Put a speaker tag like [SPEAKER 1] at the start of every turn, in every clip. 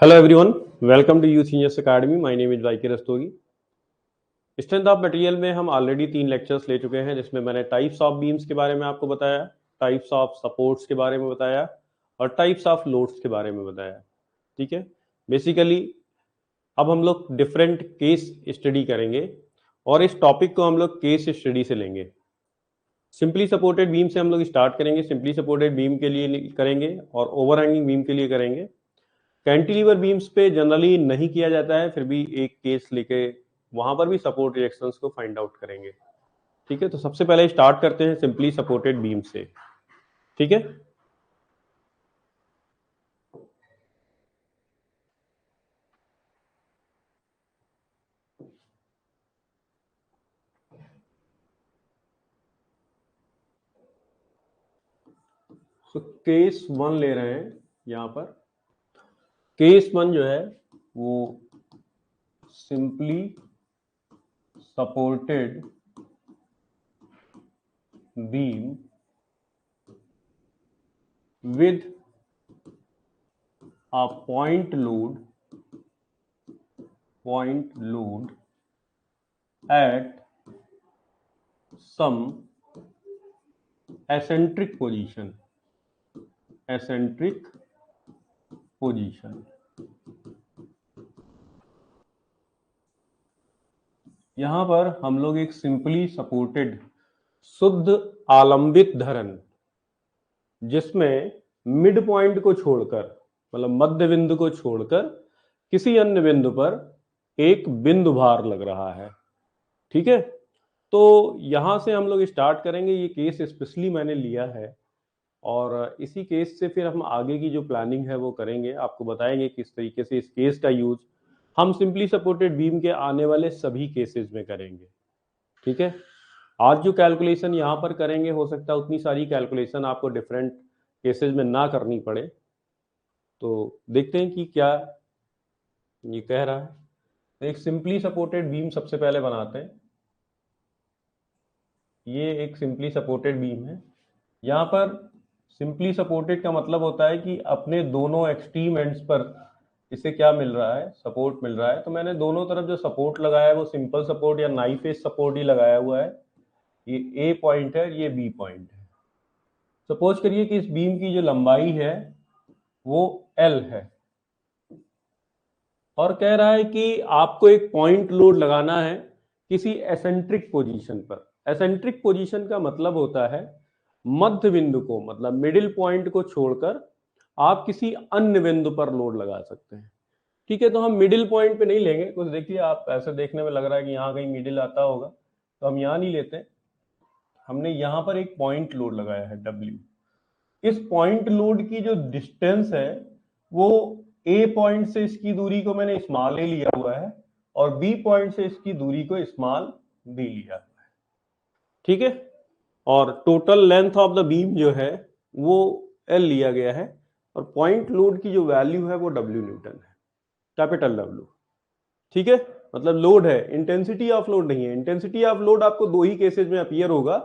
[SPEAKER 1] Hello everyone, welcome to Youth Genius Academy. My name is YK Rastogi. Strength of material में हम already 3 lectures ले चुके हैं, जिसमें मैंने टाइप्स ऑफ बीम्स के बारे में आपको बताया, टाइप्स ऑफ सपोर्ट्स के बारे में बताया और टाइप्स ऑफ लोड्स के बारे में बताया। ठीक है, बेसिकली अब हम लोग डिफरेंट केस स्टडी करेंगे और इस टॉपिक को हम लोग केस स्टडी से लेंगे। सिंपली सपोर्टेड बीम से हम लोग स्टार्ट करेंगे, सिंपली सपोर्टेड बीम के लिए करेंगे और ओवरहैंगिंग बीम के लिए करेंगे। कैंटिलीवर बीम्स पे जनरली नहीं किया जाता है, फिर भी एक केस लेके वहां पर भी सपोर्ट रिएक्शंस को फाइंड आउट करेंगे। ठीक है, तो सबसे पहले स्टार्ट करते हैं सिंपली सपोर्टेड बीम से। ठीक है, तो केस 1 ले रहे हैं। यहां पर केस 1 जो है वो simply supported beam with a point load at some eccentric position यहां पर हम लोग एक सिंपली सपोर्टेड शुद्ध आलंबित धरन, जिसमें मिड पॉइंट को छोड़कर, मतलब मध्य बिंदु को छोड़कर किसी अन्य बिंदु पर एक बिंदु भार लग रहा है। ठीक है, तो यहां से हम लोग स्टार्ट करेंगे। ये केस स्पेशली मैंने लिया है और इसी केस से फिर हम आगे की जो प्लानिंग है वो करेंगे, आपको बताएंगे किस तरीके से इस केस का यूज हम सिंपली सपोर्टेड बीम के आने वाले सभी केसेस में करेंगे। ठीक है, आज जो कैलकुलेशन यहाँ पर करेंगे, हो सकता है उतनी सारी कैलकुलेशन आपको डिफरेंट केसेस में ना करनी पड़े। तो देखते हैं कि क्या ये कह रहा है। एक सिंपली सपोर्टेड बीम सबसे पहले बनाते हैं। ये एक सिंपली सपोर्टेड बीम है। यहाँ पर सिंपली सपोर्टेड का मतलब होता है कि अपने दोनों एक्सट्रीम एंड्स पर इसे क्या मिल रहा है, सपोर्ट मिल रहा है। तो मैंने दोनों तरफ जो सपोर्ट लगाया है वो सिंपल सपोर्ट या नाइफ एज सपोर्ट ही लगाया हुआ है। ये ए पॉइंट है, ये बी पॉइंट है। सपोज करिए कि इस बीम की जो लंबाई है वो एल है और कह रहा है कि आपको एक पॉइंट लोड लगाना है किसी एसेंट्रिक पोजीशन पर। एसेंट्रिक पोजीशन का मतलब होता है मध्य बिंदु को, मतलब मिडिल पॉइंट को छोड़कर आप किसी अन्य बिंदु पर लोड लगा सकते हैं। ठीक है, तो हम मिडिल पॉइंट पे नहीं लेंगे। कुछ देखिए, आप ऐसे देखने में लग रहा है कि यहाँ कहीं मिडिल आता होगा, तो हम यहाँ नहीं लेते। हमने यहाँ पर एक पॉइंट लोड लगाया है W। इस पॉइंट लोड की जो डिस्टेंस है वो ए पॉइंट से इसकी दूरी को मैंने स्मॉल ए लिया हुआ है और बी पॉइंट से इसकी दूरी को स्मॉल बी लिया हुआ है। ठीक है, और total length of the beam जो है वो एल लिया गया है और पॉइंट लोड की जो वैल्यू है वो डब्ल्यू न्यूटन है, कैपिटल डब्ल्यू। ठीक है, मतलब लोड है, इंटेंसिटी ऑफ लोड नहीं है। इंटेंसिटी ऑफ लोड आपको दो ही केसेस में अपीयर होगा,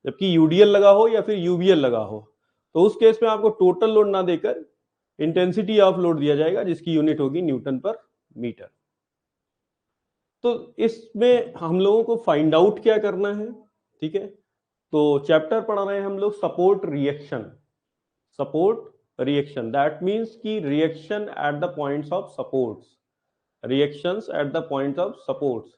[SPEAKER 1] जबकि यूडीएल लगा हो या फिर यूबीएल लगा हो। तो उस केस में आपको टोटल लोड ना देकर इंटेंसिटी ऑफ लोड दिया जाएगा, जिसकी यूनिट होगी न्यूटन पर मीटर। तो इसमें हम लोगों को फाइंड आउट क्या करना है। ठीक है, तो चैप्टर पढ़ रहे हैं हम लोग support reaction. Support reaction that means कि reaction at the points of supports, reactions at the point of supports,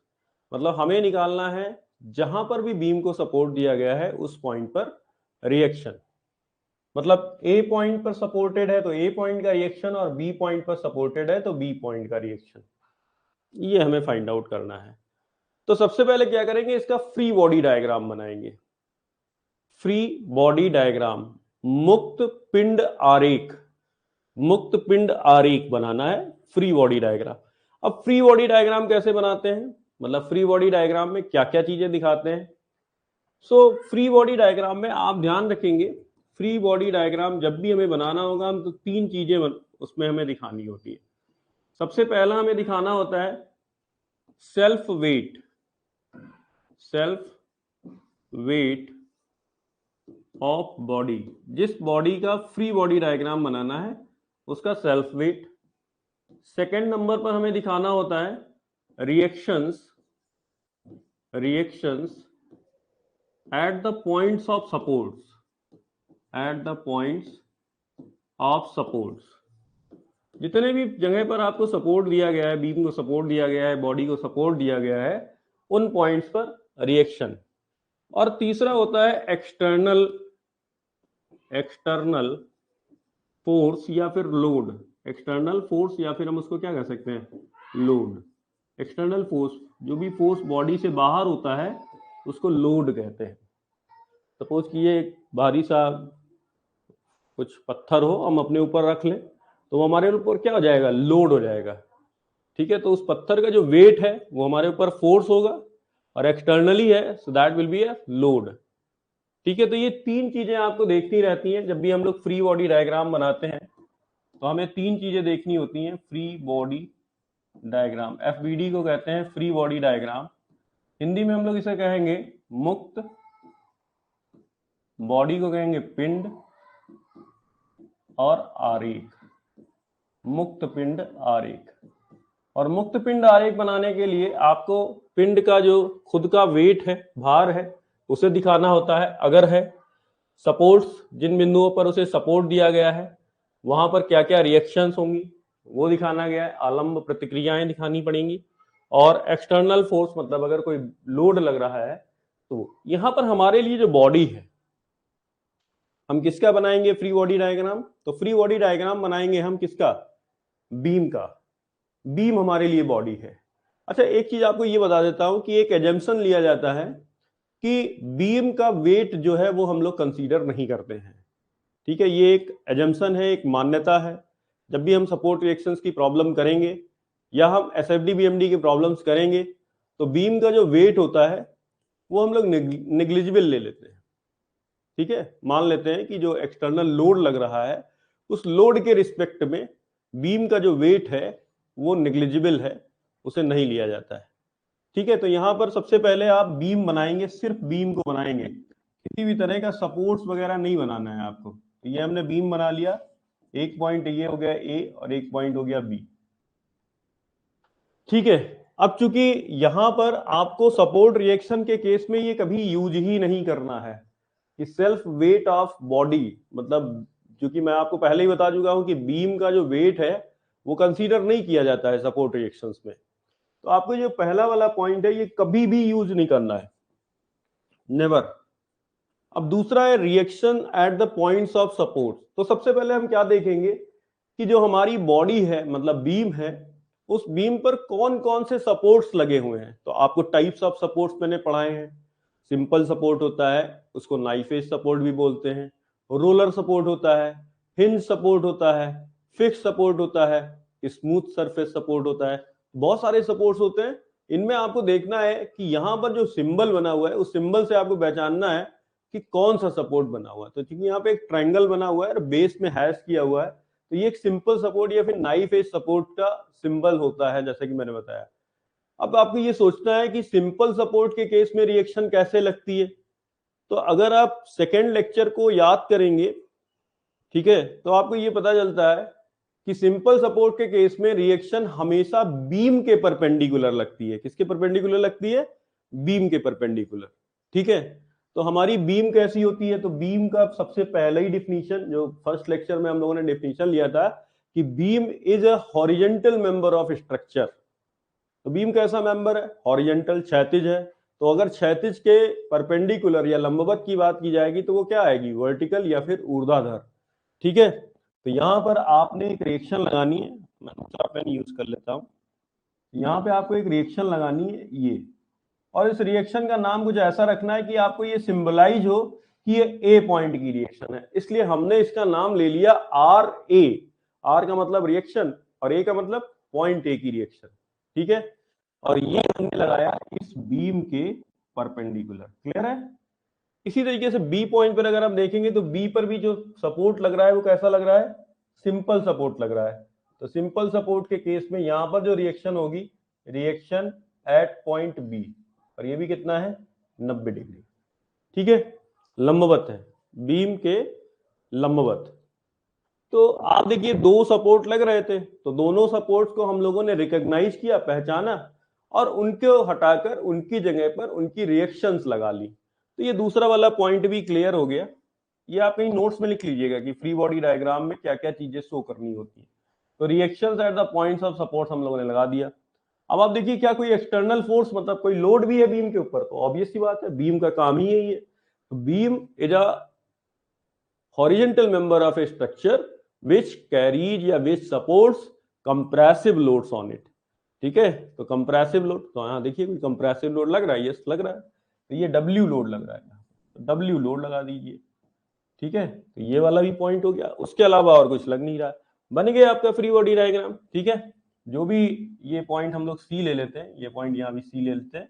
[SPEAKER 1] मतलब हमें निकालना है जहां पर भी बीम को सपोर्ट दिया गया है उस पॉइंट पर रिएक्शन। मतलब ए पॉइंट पर सपोर्टेड है तो ए पॉइंट का रिएक्शन और बी पॉइंट पर सपोर्टेड है तो बी पॉइंट का रिएक्शन। ये हमें फाइंड आउट करना है। तो सबसे पहले क्या करेंगे, इसका फ्री बॉडी डायग्राम बनाएंगे। फ्री बॉडी डायग्राम, मुक्त पिंड आरेख, मुक्त पिंड आरेख बनाना है, फ्री बॉडी डायग्राम। अब फ्री बॉडी डायग्राम कैसे बनाते हैं, मतलब फ्री बॉडी डायग्राम में क्या क्या चीजें दिखाते हैं। सो फ्री बॉडी डायग्राम में आप ध्यान रखेंगे, फ्री बॉडी डायग्राम जब भी हमें बनाना होगा हम तो 3 चीजें उसमें हमें दिखानी होती है। सबसे पहला हमें दिखाना होता है self weight, self weight of body. जिस बॉडी का फ्री बॉडी डायग्राम बनाना है उसका सेल्फ वेट। सेकेंड नंबर पर हमें दिखाना होता है reactions at the points of supports. जितने भी जगह पर आपको सपोर्ट दिया गया है, बीम को सपोर्ट दिया गया है, बॉडी को सपोर्ट दिया गया है, उन पॉइंट्स पर रिएक्शन। और तीसरा होता है एक्सटर्नल फोर्स या फिर लोड। एक्सटर्नल फोर्स या फिर हम उसको क्या कह सकते हैं, लोड। एक्सटर्नल फोर्स, जो भी फोर्स बॉडी से बाहर होता है उसको लोड कहते हैं। सपोज कि ये एक भारी सा कुछ पत्थर हो, हम अपने ऊपर रख लें तो वो हमारे ऊपर क्या हो जाएगा, लोड हो जाएगा। ठीक है, तो उस पत्थर का जो वेट है वो हमारे ऊपर फोर्स होगा और एक्सटर्नली है, so that will be a load. ठीक है, तो ये तीन चीजें आपको देखनी रहती हैं जब भी हम लोग फ्री बॉडी डायग्राम बनाते हैं। तो हमें तीन चीजें देखनी होती हैं फ्री बॉडी डायग्राम। एफबीडी को कहते हैं फ्री बॉडी डायग्राम। हिंदी में हम लोग इसे कहेंगे मुक्त, बॉडी को कहेंगे पिंड और आरेख, मुक्त पिंड आरेख। और मुक्त पिंड आरेख बनाने के लिए आपको पिंड का जो खुद का वेट है, भार है, उसे दिखाना होता है अगर है। सपोर्ट्स, जिन बिंदुओं पर उसे सपोर्ट दिया गया है वहां पर क्या क्या रिएक्शंस होंगी वो दिखाना गया है, आलंब प्रतिक्रियाएं दिखानी पड़ेंगी। और एक्सटर्नल फोर्स मतलब अगर कोई लोड लग रहा है तो यहां पर हमारे लिए जो बॉडी है, हम किसका बनाएंगे फ्री बॉडी डायग्राम, तो फ्री बॉडी डायग्राम बनाएंगे हम किसका, बीम का। बीम हमारे लिए बॉडी है। अच्छा, एक चीज आपको ये बता देता हूं कि एक एजम्पशन लिया जाता है कि बीम का वेट जो है वो हम लोग कंसीडर नहीं करते हैं। ठीक है, ये एक एजम्पशन है, एक मान्यता है। जब भी हम सपोर्ट रिएक्शंस की प्रॉब्लम करेंगे या हम एसएफडी बीएमडी की प्रॉब्लम्स करेंगे तो बीम का जो वेट होता है वो हम लोग निग्लिजिबल ले लेते हैं। ठीक है, मान लेते हैं कि जो एक्सटर्नल लोड लग रहा है उस लोड के रिस्पेक्ट में बीम का जो वेट है वो निग्लिजिबल है, उसे नहीं लिया जाता है। ठीक है, तो यहां पर सबसे पहले आप बीम बनाएंगे, सिर्फ बीम को बनाएंगे, किसी भी तरह का सपोर्ट्स वगैरह नहीं बनाना है आपको। तो ये हमने बीम बना लिया, एक पॉइंट ये हो गया ए और एक पॉइंट हो गया बी। ठीक है, अब चूंकि यहां पर आपको सपोर्ट रिएक्शन के केस में ये कभी यूज ही नहीं करना है कि सेल्फ वेट ऑफ बॉडी, मतलब क्योंकि मैं आपको पहले ही बता चुका हूं कि बीम का जो वेट है वो कंसीडर नहीं किया जाता है सपोर्ट रिएक्शंस में। तो आपको जो पहला वाला पॉइंट है ये कभी भी यूज नहीं करना है, नेवर। अब दूसरा है reaction at the points of support. तो सबसे पहले हम क्या देखेंगे कि जो हमारी बॉडी है मतलब बीम है, उस बीम पर कौन कौन से सपोर्ट्स लगे हुए हैं। तो आपको टाइप्स ऑफ सपोर्ट्स मैंने पढ़ाए हैं। सिंपल सपोर्ट होता है, उसको नाइफ एज सपोर्ट भी बोलते हैं। रोलर सपोर्ट होता है, हिंज सपोर्ट होता है, फिक्स सपोर्ट होता है, स्मूथ सरफेस सपोर्ट होता है। बहुत सारे सपोर्ट्स होते हैं। इनमें आपको देखना है कि यहां पर जो सिंबल बना हुआ है उस सिंबल से आपको पहचानना है कि कौन सा सपोर्ट बना हुआ है। तो क्योंकि यहाँ पे एक ट्रायंगल बना हुआ है और बेस में हैश किया हुआ है, तो ये एक सिंपल सपोर्ट या फिर नाइफ एज सपोर्ट का सिंबल होता है, जैसे कि मैंने बताया। अब आपको ये सोचना है कि सिंपल सपोर्ट के केस में रिएक्शन कैसे लगती है। तो अगर आप सेकेंड लेक्चर को याद करेंगे, ठीक है, तो आपको ये पता चलता है कि सिंपल सपोर्ट के केस में रिएक्शन हमेशा बीम के परपेंडिकुलर लगती है। किसके परपेंडिकुलर लगती है, बीम के परपेंडिकुलर। ठीक है, तो हमारी बीम कैसी होती है, तो बीम का सबसे पहला ही डिफिनीशन जो फर्स्ट लेक्चर में हम लोगों ने डिफिनीशन लिया था कि beam is a horizontal member of structure. तो बीम कैसा मेंबर है, हॉरिजेंटल, क्षैतिज है। तो अगर क्षैतिज के परपेंडिकुलर या लंबवत की बात की जाएगी तो वो क्या आएगी, वर्टिकल या फिर ऊर्ध्वाधर। ठीक है, तो यहां पर आपने एक रिएक्शन लगानी है, मैं दूसरा पेन यूज कर लेता हूं। यहां पे आपको एक रिएक्शन लगानी है ये, और इस रिएक्शन का नाम कुछ ऐसा रखना है कि आपको ये सिंबलाइज हो कि ये ए पॉइंट की रिएक्शन है, इसलिए हमने इसका नाम ले लिया आर ए। आर का मतलब रिएक्शन और ए का मतलब पॉइंट ए की रिएक्शन। ठीक है, और ये हमने लगाया इस बीम के परपेंडिकुलर। क्लियर है। इसी तरीके से बी पॉइंट पर अगर हम देखेंगे तो बी पर भी जो सपोर्ट लग रहा है वो कैसा लग रहा है, सिंपल सपोर्ट लग रहा है। तो सिंपल सपोर्ट के केस में यहां पर जो रिएक्शन होगी, रिएक्शन एट पॉइंट बी, और ये भी कितना है, 90 डिग्री। ठीक है, लंबवत है, बीम के लंबवत। तो आप देखिए दो सपोर्ट लग रहे थे, तो दोनों सपोर्ट्स को हम लोगों ने रिकॉग्नाइज किया, पहचाना, और उनको हटाकर उनकी जगह पर उनकी रिएक्शंस लगा ली। तो ये दूसरा वाला पॉइंट भी क्लियर हो गया। ये आप कहीं नोट्स में लिख लीजिएगा कि फ्री बॉडी डायग्राम में क्या क्या चीजें शो करनी होती है। तो reactions at the points of support हम लोगों ने लगा दिया। अब आप देखिए क्या कोई एक्सटर्नल फोर्स, मतलब कोई लोड भी है बीम के ऊपर, तो ऑब्वियस सी बात है, बीम का काम ही यही है। तो beam is a horizontal member of a structure which carries या which supports compressive loads on it। ठीक है, तो कंप्रेसिव लोड, तो यहां देखिए कोई कंप्रेसिव लोड लग रहा है, यस लग रहा है, तो ये डब्ल्यू लोड लग रहा है, तो डब्ल्यू लोड लगा दीजिए। ठीक है, तो ये वाला भी पॉइंट हो गया, उसके अलावा और कुछ लग नहीं रहा। बन गया आपका फ्री बॉडी डायग्राम। ठीक है, जो भी ये पॉइंट हम लोग सी ले लेते हैं, ये पॉइंट यहाँ भी सी ले लेते हैं,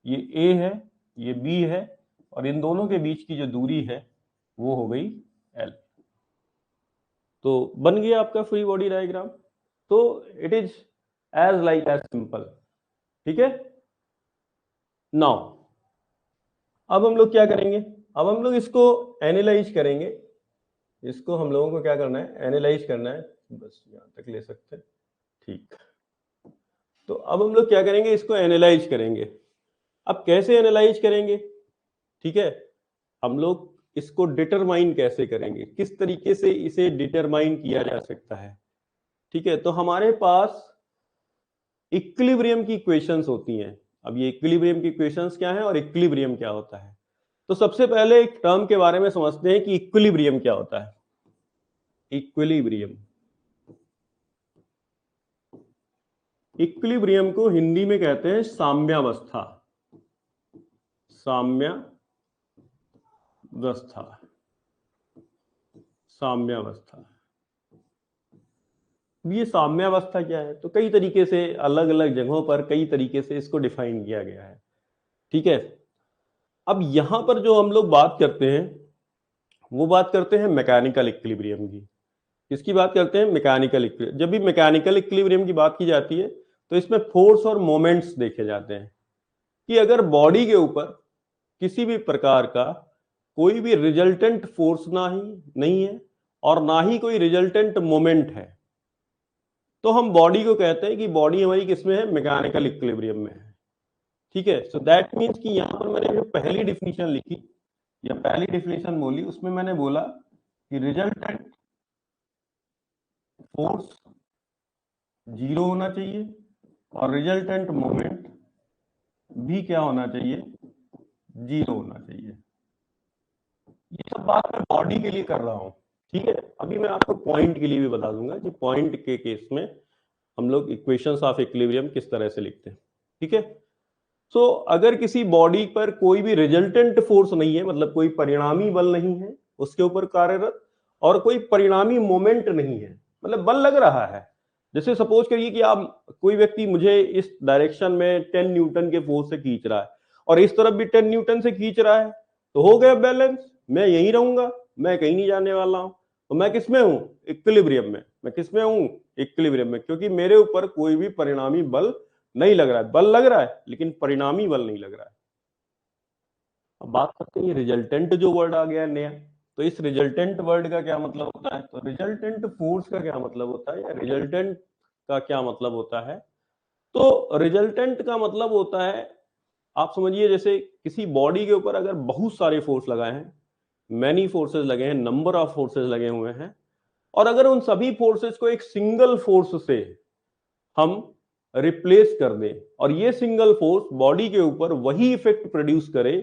[SPEAKER 1] ये ए है, ये बी है, और इन दोनों के बीच की जो दूरी है वो हो गई एल। तो बन गया आपका फ्री बॉडी डायग्राम। तो it is as like as simple. ठीक है, नाउ अब हम लोग क्या करेंगे, अब हम लोग इसको एनालाइज करेंगे। इसको हम लोगों को क्या करना है, एनालाइज करना है, बस यहां तक ले सकते हैं। ठीक, तो अब हम लोग क्या करेंगे, इसको एनालाइज करेंगे। अब कैसे एनालाइज करेंगे, ठीक है, हम लोग इसको डिटरमाइन कैसे करेंगे, किस तरीके से इसे डिटरमाइन किया जा सकता है। ठीक है, तो हमारे पास इक्विलिब्रियम की इक्वेशंस होती हैं। अब ये इक्विलिब्रियम की इक्वेशंस क्या है और इक्विलिब्रियम क्या होता है, तो सबसे पहले एक टर्म के बारे में समझते हैं कि इक्विलिब्रियम क्या होता है। इक्विलिब्रियम, इक्विलिब्रियम को हिंदी में कहते हैं साम्यावस्था। साम्यावस्था, साम्यावस्था। ये साम्यावस्था क्या है, तो कई तरीके से अलग अलग जगहों पर कई तरीके से इसको डिफाइन किया गया है। ठीक है, अब यहां पर जो हम लोग बात करते हैं वो बात करते हैं मैकेनिकल इक्विलिब्रियम की। किसकी बात करते हैं, मैकेनिकल इक्विलिब्रियम। जब भी मैकेनिकल इक्विलिब्रियम की बात की जाती है तो इसमें फोर्स और मोमेंट्स देखे जाते हैं कि अगर बॉडी के ऊपर किसी भी प्रकार का कोई भी रिजल्टेंट फोर्स नहीं है और ना ही कोई रिजल्टेंट मोमेंट है, तो हम बॉडी को कहते हैं कि बॉडी हमारी किसमें है, मैकेनिकल इक्विलिब्रियम में है। ठीक है, सो दैट मीन्स कि यहां पर मैंने जो पहली डिफिनीशन लिखी या पहली डिफिनीशन बोली, उसमें मैंने बोला कि रिजल्टेंट फोर्स जीरो होना चाहिए और रिजल्टेंट मोमेंट भी क्या होना चाहिए, जीरो होना चाहिए। ये सब बात मैं बॉडी के लिए कर रहा हूं। ठीक है, अभी मैं आपको पॉइंट के लिए भी बता दूंगा कि पॉइंट के केस में हम लोग इक्वेशंस ऑफ इक्विलिब्रियम किस तरह से लिखते हैं। ठीक है, सो अगर किसी बॉडी पर कोई भी रिजल्टेंट फोर्स नहीं है, मतलब कोई परिणामी बल नहीं है उसके ऊपर कार्यरत, और कोई परिणामी मोमेंट नहीं है, मतलब बल लग रहा है। जैसे सपोज करिए कि आप, कोई व्यक्ति मुझे इस डायरेक्शन में 10 न्यूटन के फोर्स से खींच रहा है और इस तरफ भी 10 न्यूटन से खींच रहा है, तो हो गया बैलेंस, मैं यहीं रहूंगा, मैं कहीं नहीं जाने वाला हूं। तो मैं किसमें हूं, इक्विलिब्रियम में। मैं किसमें हूं, इक्विलिब्रियम में, क्योंकि मेरे ऊपर कोई भी परिणामी बल नहीं लग रहा है। बल लग रहा है लेकिन परिणामी बल नहीं लग रहा है। अब बात करते हैं रिजल्टेंट जो वर्ड आ गया नया, तो इस रिजल्टेंट वर्ड का क्या मतलब होता है, तो रिजल्टेंट फोर्स का क्या मतलब होता है या रिजल्टेंट का क्या मतलब होता है। तो रिजल्टेंट का मतलब होता है, आप समझिए जैसे किसी बॉडी के ऊपर अगर बहुत सारे फोर्स लगाए हैं, मैनी फोर्सेस लगे हैं, नंबर ऑफ फोर्सेस लगे हुए हैं, और अगर उन सभी फोर्सेस को एक सिंगल फोर्स से हम रिप्लेस कर दें और ये सिंगल फोर्स बॉडी के ऊपर वही इफेक्ट प्रोड्यूस करे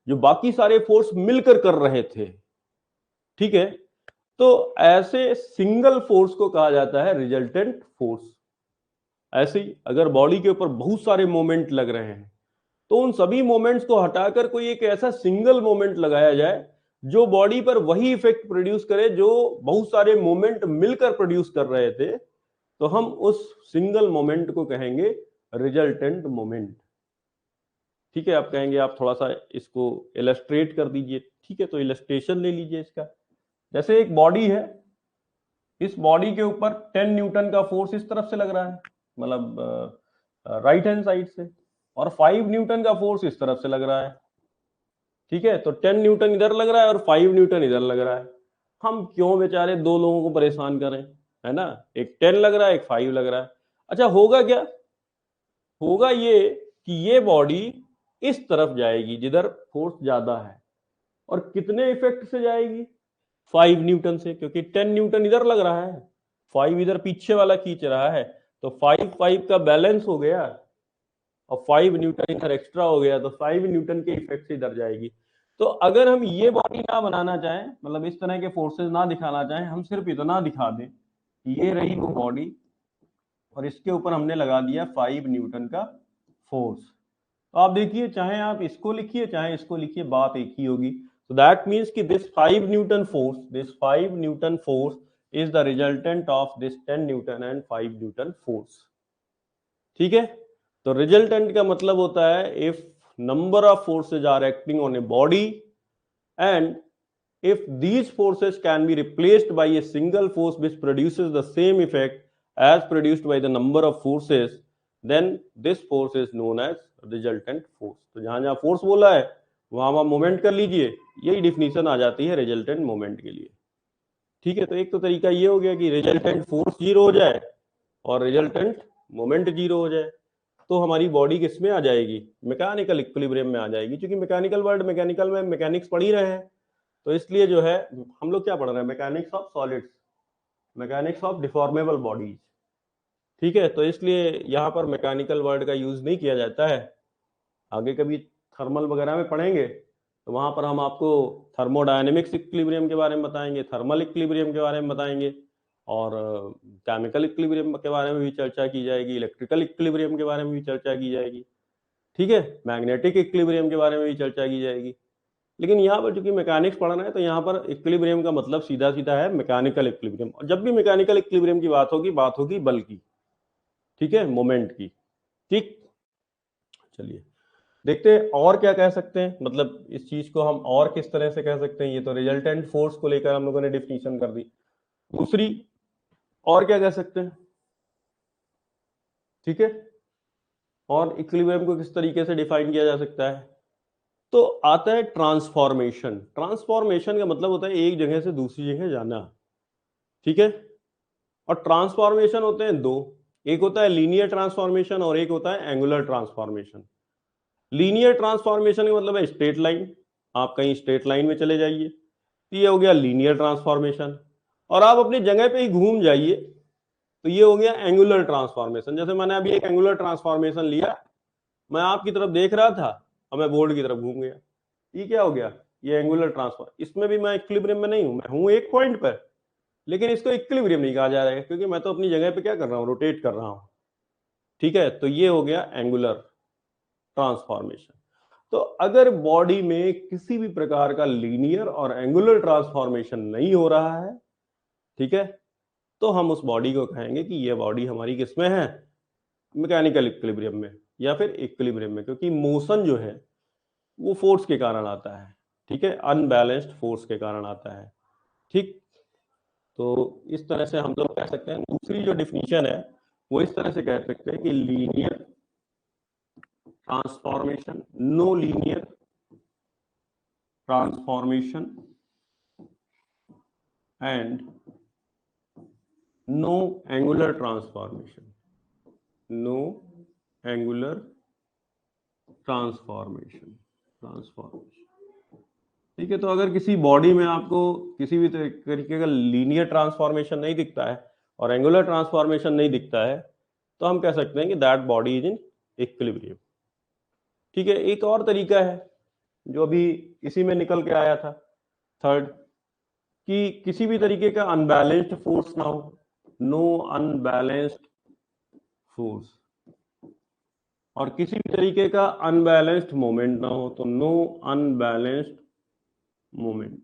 [SPEAKER 1] जो बाकी सारे फोर्स मिलकर कर रहे थे। ठीक है, तो ऐसे सिंगल फोर्स को कहा जाता है रिजल्टेंट फोर्स। ऐसे ही अगर बॉडी के ऊपर बहुत सारे मोमेंट लग रहे हैं तो उन सभी मोमेंट्स को हटाकर कोई एक ऐसा सिंगल मोमेंट लगाया जाए जो बॉडी पर वही इफेक्ट प्रोड्यूस करे जो बहुत सारे मोमेंट मिलकर प्रोड्यूस कर रहे थे, तो हम उस सिंगल मोमेंट को कहेंगे रिजल्टेंट मोमेंट। ठीक है, आप कहेंगे आप थोड़ा सा इसको इलस्ट्रेट कर दीजिए। ठीक है, तो इलस्ट्रेशन ले लीजिए इसका। जैसे एक बॉडी है, इस बॉडी के ऊपर 10 न्यूटन का फोर्स इस तरफ से लग रहा है, मतलब राइट हैंड साइड से, और 5 न्यूटन का फोर्स इस तरफ से लग रहा है। ठीक है, तो 10 न्यूटन इधर लग रहा है और 5 न्यूटन इधर लग रहा है। हम क्यों बेचारे दो लोगों को परेशान करें, है ना। एक 10 लग रहा है, एक 5 लग रहा है। अच्छा होगा क्या, होगा ये कि ये बॉडी इस तरफ जाएगी जिधर फोर्स ज्यादा है, और कितने इफेक्ट से जाएगी, 5 न्यूटन से, क्योंकि 10 न्यूटन इधर लग रहा है, 5 इधर पीछे वाला खींच रहा है, तो 5 का बैलेंस हो गया, और 5 न्यूटन इधर एक्स्ट्रा हो गया, तो 5 न्यूटन के इफेक्ट से इधर जाएगी। तो अगर हम ये बॉडी ना बनाना चाहें, मतलब इस तरह के फोर्सेस ना दिखाना चाहें, हम सिर्फ इतना दिखा दें, ये रही वो बॉडी, और इसके ऊपर हमने लगा दिया 5 न्यूटन का फोर्स। तो आप देखिए, चाहे आप इसको लिखिए चाहे इसको लिखिए, बात एक ही होगी। So that means कि this 5 Newton force is the resultant of this 10 Newton and 5 Newton force. ठीक है, तो रिजल्टेंट का मतलब होता है if number of forces are acting on a body and if these forces can be replaced by a single force which produces the same effect as produced by the number of forces, then this force is known as resultant force. तो जहां जहां force बोला है वहां आप moment कर लीजिए, यही डिफिनीशन आ जाती है रिजल्टेंट मोमेंट के लिए। ठीक है, तो एक तो तरीका ये हो गया कि रिजल्टेंट फोर्स जीरो हो जाए और रिजल्टेंट मोमेंट जीरो हो जाए, तो हमारी बॉडी किस में आ जाएगी, मैकेनिकल इक्विलिब्रियम में आ जाएगी। क्योंकि मैकेनिकल वर्ड, मैकेनिकल में मैकेनिक्स पढ़ ही रहे हैं, तो इसलिए जो है हम लोग क्या पढ़ रहे हैं, mechanics of solids, mechanics of deformable bodies. ठीक है, तो इसलिए यहाँ पर मैकेनिकल वर्ड का यूज नहीं किया जाता है। आगे कभी थर्मल वगैरह में पढ़ेंगे तो वहां पर हम आपको थर्मोडायनेमिक्स इक्विलिब्रियम के बारे में बताएंगे, थर्मल इक्विलिब्रियम के बारे में बताएंगे, और केमिकल इक्विलिब्रियम के बारे में भी चर्चा की जाएगी, इलेक्ट्रिकल इक्विलिब्रियम के बारे में भी चर्चा की जाएगी। ठीक है, मैग्नेटिक इक्विलिब्रियम के बारे में भी चर्चा की जाएगी। लेकिन यहाँ पर चूंकि मैकेनिक्स पढ़ना है, तो यहाँ पर इक्विलिब्रियम का मतलब सीधा सीधा है मैकेनिकल इक्विलिब्रियम, और जब भी मैकेनिकल इक्विलिब्रियम की बात होगी बल की, ठीक है, मोमेंट की। ठीक, चलिए देखते हैं और क्या कह सकते हैं, मतलब इस चीज को हम और किस तरह से कह सकते हैं। ये तो रिजल्टेंट फोर्स को लेकर हम लोगों ने डिफिनीशन कर दी, दूसरी और क्या कह सकते हैं। ठीक है, और इक्विलिब्रियम को किस तरीके से डिफाइन किया जा सकता है, तो आता है ट्रांसफॉर्मेशन। ट्रांसफॉर्मेशन का मतलब होता है एक जगह से दूसरी जगह जाना। ठीक है, और ट्रांसफॉर्मेशन होते हैं दो, एक होता है लीनियर ट्रांसफॉर्मेशन और एक होता है एंगुलर ट्रांसफॉर्मेशन। लीनियर ट्रांसफॉर्मेशन का मतलब है स्ट्रेट लाइन, आप कहीं स्ट्रेट लाइन में चले जाइए, तो ये हो गया लीनियर ट्रांसफॉर्मेशन। और आप अपनी जगह पे ही घूम जाइए तो ये हो गया एंगुलर ट्रांसफॉर्मेशन। जैसे मैंने अभी एक एंगुलर ट्रांसफॉर्मेशन लिया, मैं आपकी तरफ देख रहा था और मैं बोर्ड की तरफ घूम गया, ये क्या हो गया, ये एंगुलर ट्रांसफॉर्म। इसमें भी मैं इक्विलिब्रियम में नहीं हूं, मैं हूं एक पॉइंट पर, लेकिन इसको इक्विलिब्रियम नहीं कहा जा रहा है क्योंकि मैं तो अपनी जगह पे क्या कर रहा हूं, रोटेट कर रहा हूं। ठीक है, तो ये हो गया एंगुलर ट्रांसफॉर्मेशन। तो अगर बॉडी में किसी भी प्रकार का लीनियर और एंगुलर ट्रांसफॉर्मेशन नहीं हो रहा है, ठीक है, तो हम उस बॉडी को कहेंगे कि ये बॉडी हमारी किसमें है, मैकेनिकल इक्विलिब्रियम में या फिर इक्विलिब्रियम में। क्योंकि मोशन जो है वो फोर्स के कारण आता है, ठीक है, अनबैलेंस्ड फोर्स के कारण आता है। ठीक, तो इस तरह से हम लोग कह सकते हैं। दूसरी जो डिफिनीशन है वो इस तरह से कह सकते हैं कि linear transformation, no linear transformation and no angular transformation, no angular transformation. ठीक है, तो अगर किसी बॉडी में आपको किसी भी तरीके का लीनियर ट्रांसफॉर्मेशन नहीं दिखता है और एंगुलर ट्रांसफॉर्मेशन नहीं दिखता है, तो हम कह सकते हैं कि that body is in equilibrium. ठीक है, एक और तरीका है जो अभी इसी में निकल के आया था, थर्ड, कि किसी भी तरीके का अनबैलेंस्ड फोर्स ना हो, नो अनबैलेंस्ड फोर्स, और किसी भी तरीके का अनबैलेंस्ड मोमेंट ना हो, तो नो अनबैलेंस्ड मोमेंट।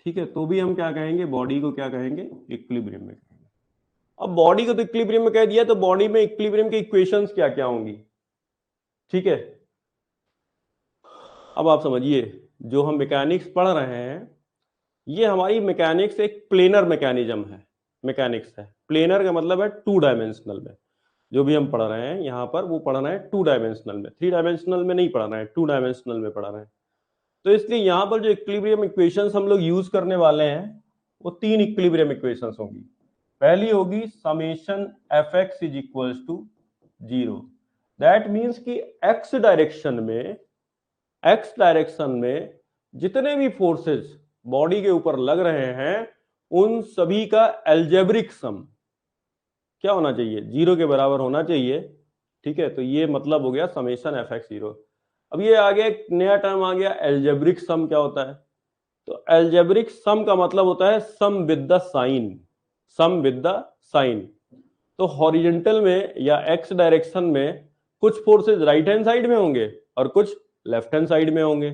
[SPEAKER 1] ठीक है, तो भी हम क्या कहेंगे, बॉडी को क्या कहेंगे, इक्विलिब्रियम में कहेंगे। अब बॉडी को तो इक्विलिब्रियम में कह दिया, तो बॉडी में इक्विलिब्रियम की इक्वेशंस क्या क्या होंगी। ठीक है, अब आप समझिए, जो हम मैकेनिक्स पढ़ रहे हैं ये हमारी मैकेनिक्स एक प्लेनर मैकेनिज्म है, मैकेनिक्स है। प्लेनर का मतलब है टू डायमेंशनल में। जो भी हम पढ़ रहे हैं यहाँ पर वो पढ़ रहे हैं टू डायमेंशनल में, थ्री डायमेंशनल में नहीं पढ़ रहे हैं, टू डायमेंशनल में पढ़ रहे हैं। तो इसलिए यहां पर जो इक्विलिब्रियम इक्वेशंस हम लोग यूज करने वाले हैं वो 3 इक्विलिब्रियम इक्वेशंस होंगी। पहली होगी summation F X is equals to 0। That means कि एक्स डायरेक्शन में जितने भी फोर्सेस बॉडी के ऊपर लग रहे हैं उन सभी का एल्जेब्रिक सम क्या होना चाहिए, 0 के बराबर होना चाहिए। ठीक है, तो ये मतलब हो गया समेशन एफ एक्स 0। अब ये आ गया एक नया टर्म आ गया एल्जेब्रिक सम। क्या होता है? तो एल्जेब्रिक सम का मतलब होता है sum with the sign, sum with the sign. तो हॉरिजेंटल में या एक्स डायरेक्शन में कुछ फोर्सेस राइट हैंड साइड में होंगे और कुछ लेफ्ट हैंड साइड में होंगे।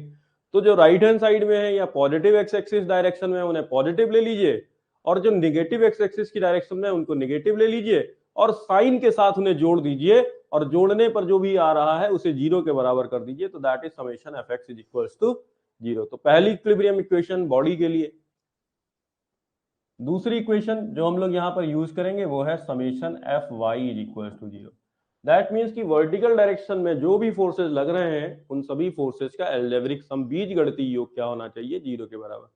[SPEAKER 1] तो जो राइट हैंड साइड में है या पॉजिटिव एक्स एक्सिस डायरेक्शन में उन्हें पॉजिटिव ले लीजिए, और जो निगेटिव एक्स एक्सिस की डायरेक्शन में उनको निगेटिव ले लीजिए और साइन के साथ उन्हें जोड़ दीजिए, और जोड़ने पर जो भी आ रहा है उसे 0 के बराबर कर दीजिए। तो that is summation F X is equals to 0। तो पहली इक्विलिब्रियम इक्वेशन बॉडी के लिए। दूसरी इक्वेशन जो हम लोग यहां पर यूज करेंगे वो है summation F Y is equals to 0। That means कि वर्टिकल डायरेक्शन में जो भी फोर्सेस लग रहे हैं उन सभी फोर्सेस का एल्जेब्रिक सम बीजगणितीय योग क्या होना चाहिए, 0 के बराबर।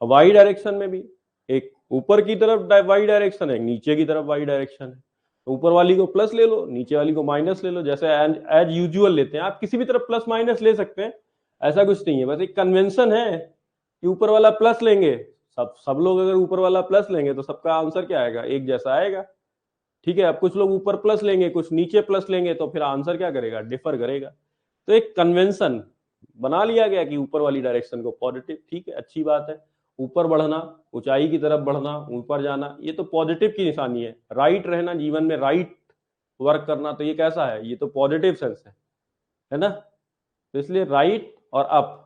[SPEAKER 1] वाई डायरेक्शन में भी एक ऊपर की तरफ वाई डायरेक्शन है, नीचे की तरफ वाई डायरेक्शन है। तो ऊपर वाली को प्लस ले लो, नीचे वाली को माइनस ले लो, जैसे एज यूजुअल लेते हैं। आप किसी भी तरफ प्लस माइनस ले सकते हैं, ऐसा कुछ नहीं है, बस एक कन्वेंशन है कि ऊपर वाला प्लस लेंगे। सब लोग अगर ऊपर वाला प्लस लेंगे तो सबका आंसर क्या आएगा, एक जैसा आएगा। ठीक है, अब कुछ लोग ऊपर प्लस लेंगे, कुछ नीचे प्लस लेंगे, तो फिर आंसर क्या करेगा, डिफर करेगा। तो एक कन्वेंशन बना लिया गया कि ऊपर वाली डायरेक्शन को पॉजिटिव। ठीक है, अच्छी बात है। ऊपर बढ़ना, ऊंचाई की तरफ बढ़ना, ऊपर जाना, ये तो पॉजिटिव की निशानी है। राइट रहना, जीवन में राइट वर्क करना, तो ये कैसा है, ये तो पॉजिटिव सेंस है ना। तो इसलिए राइट और अप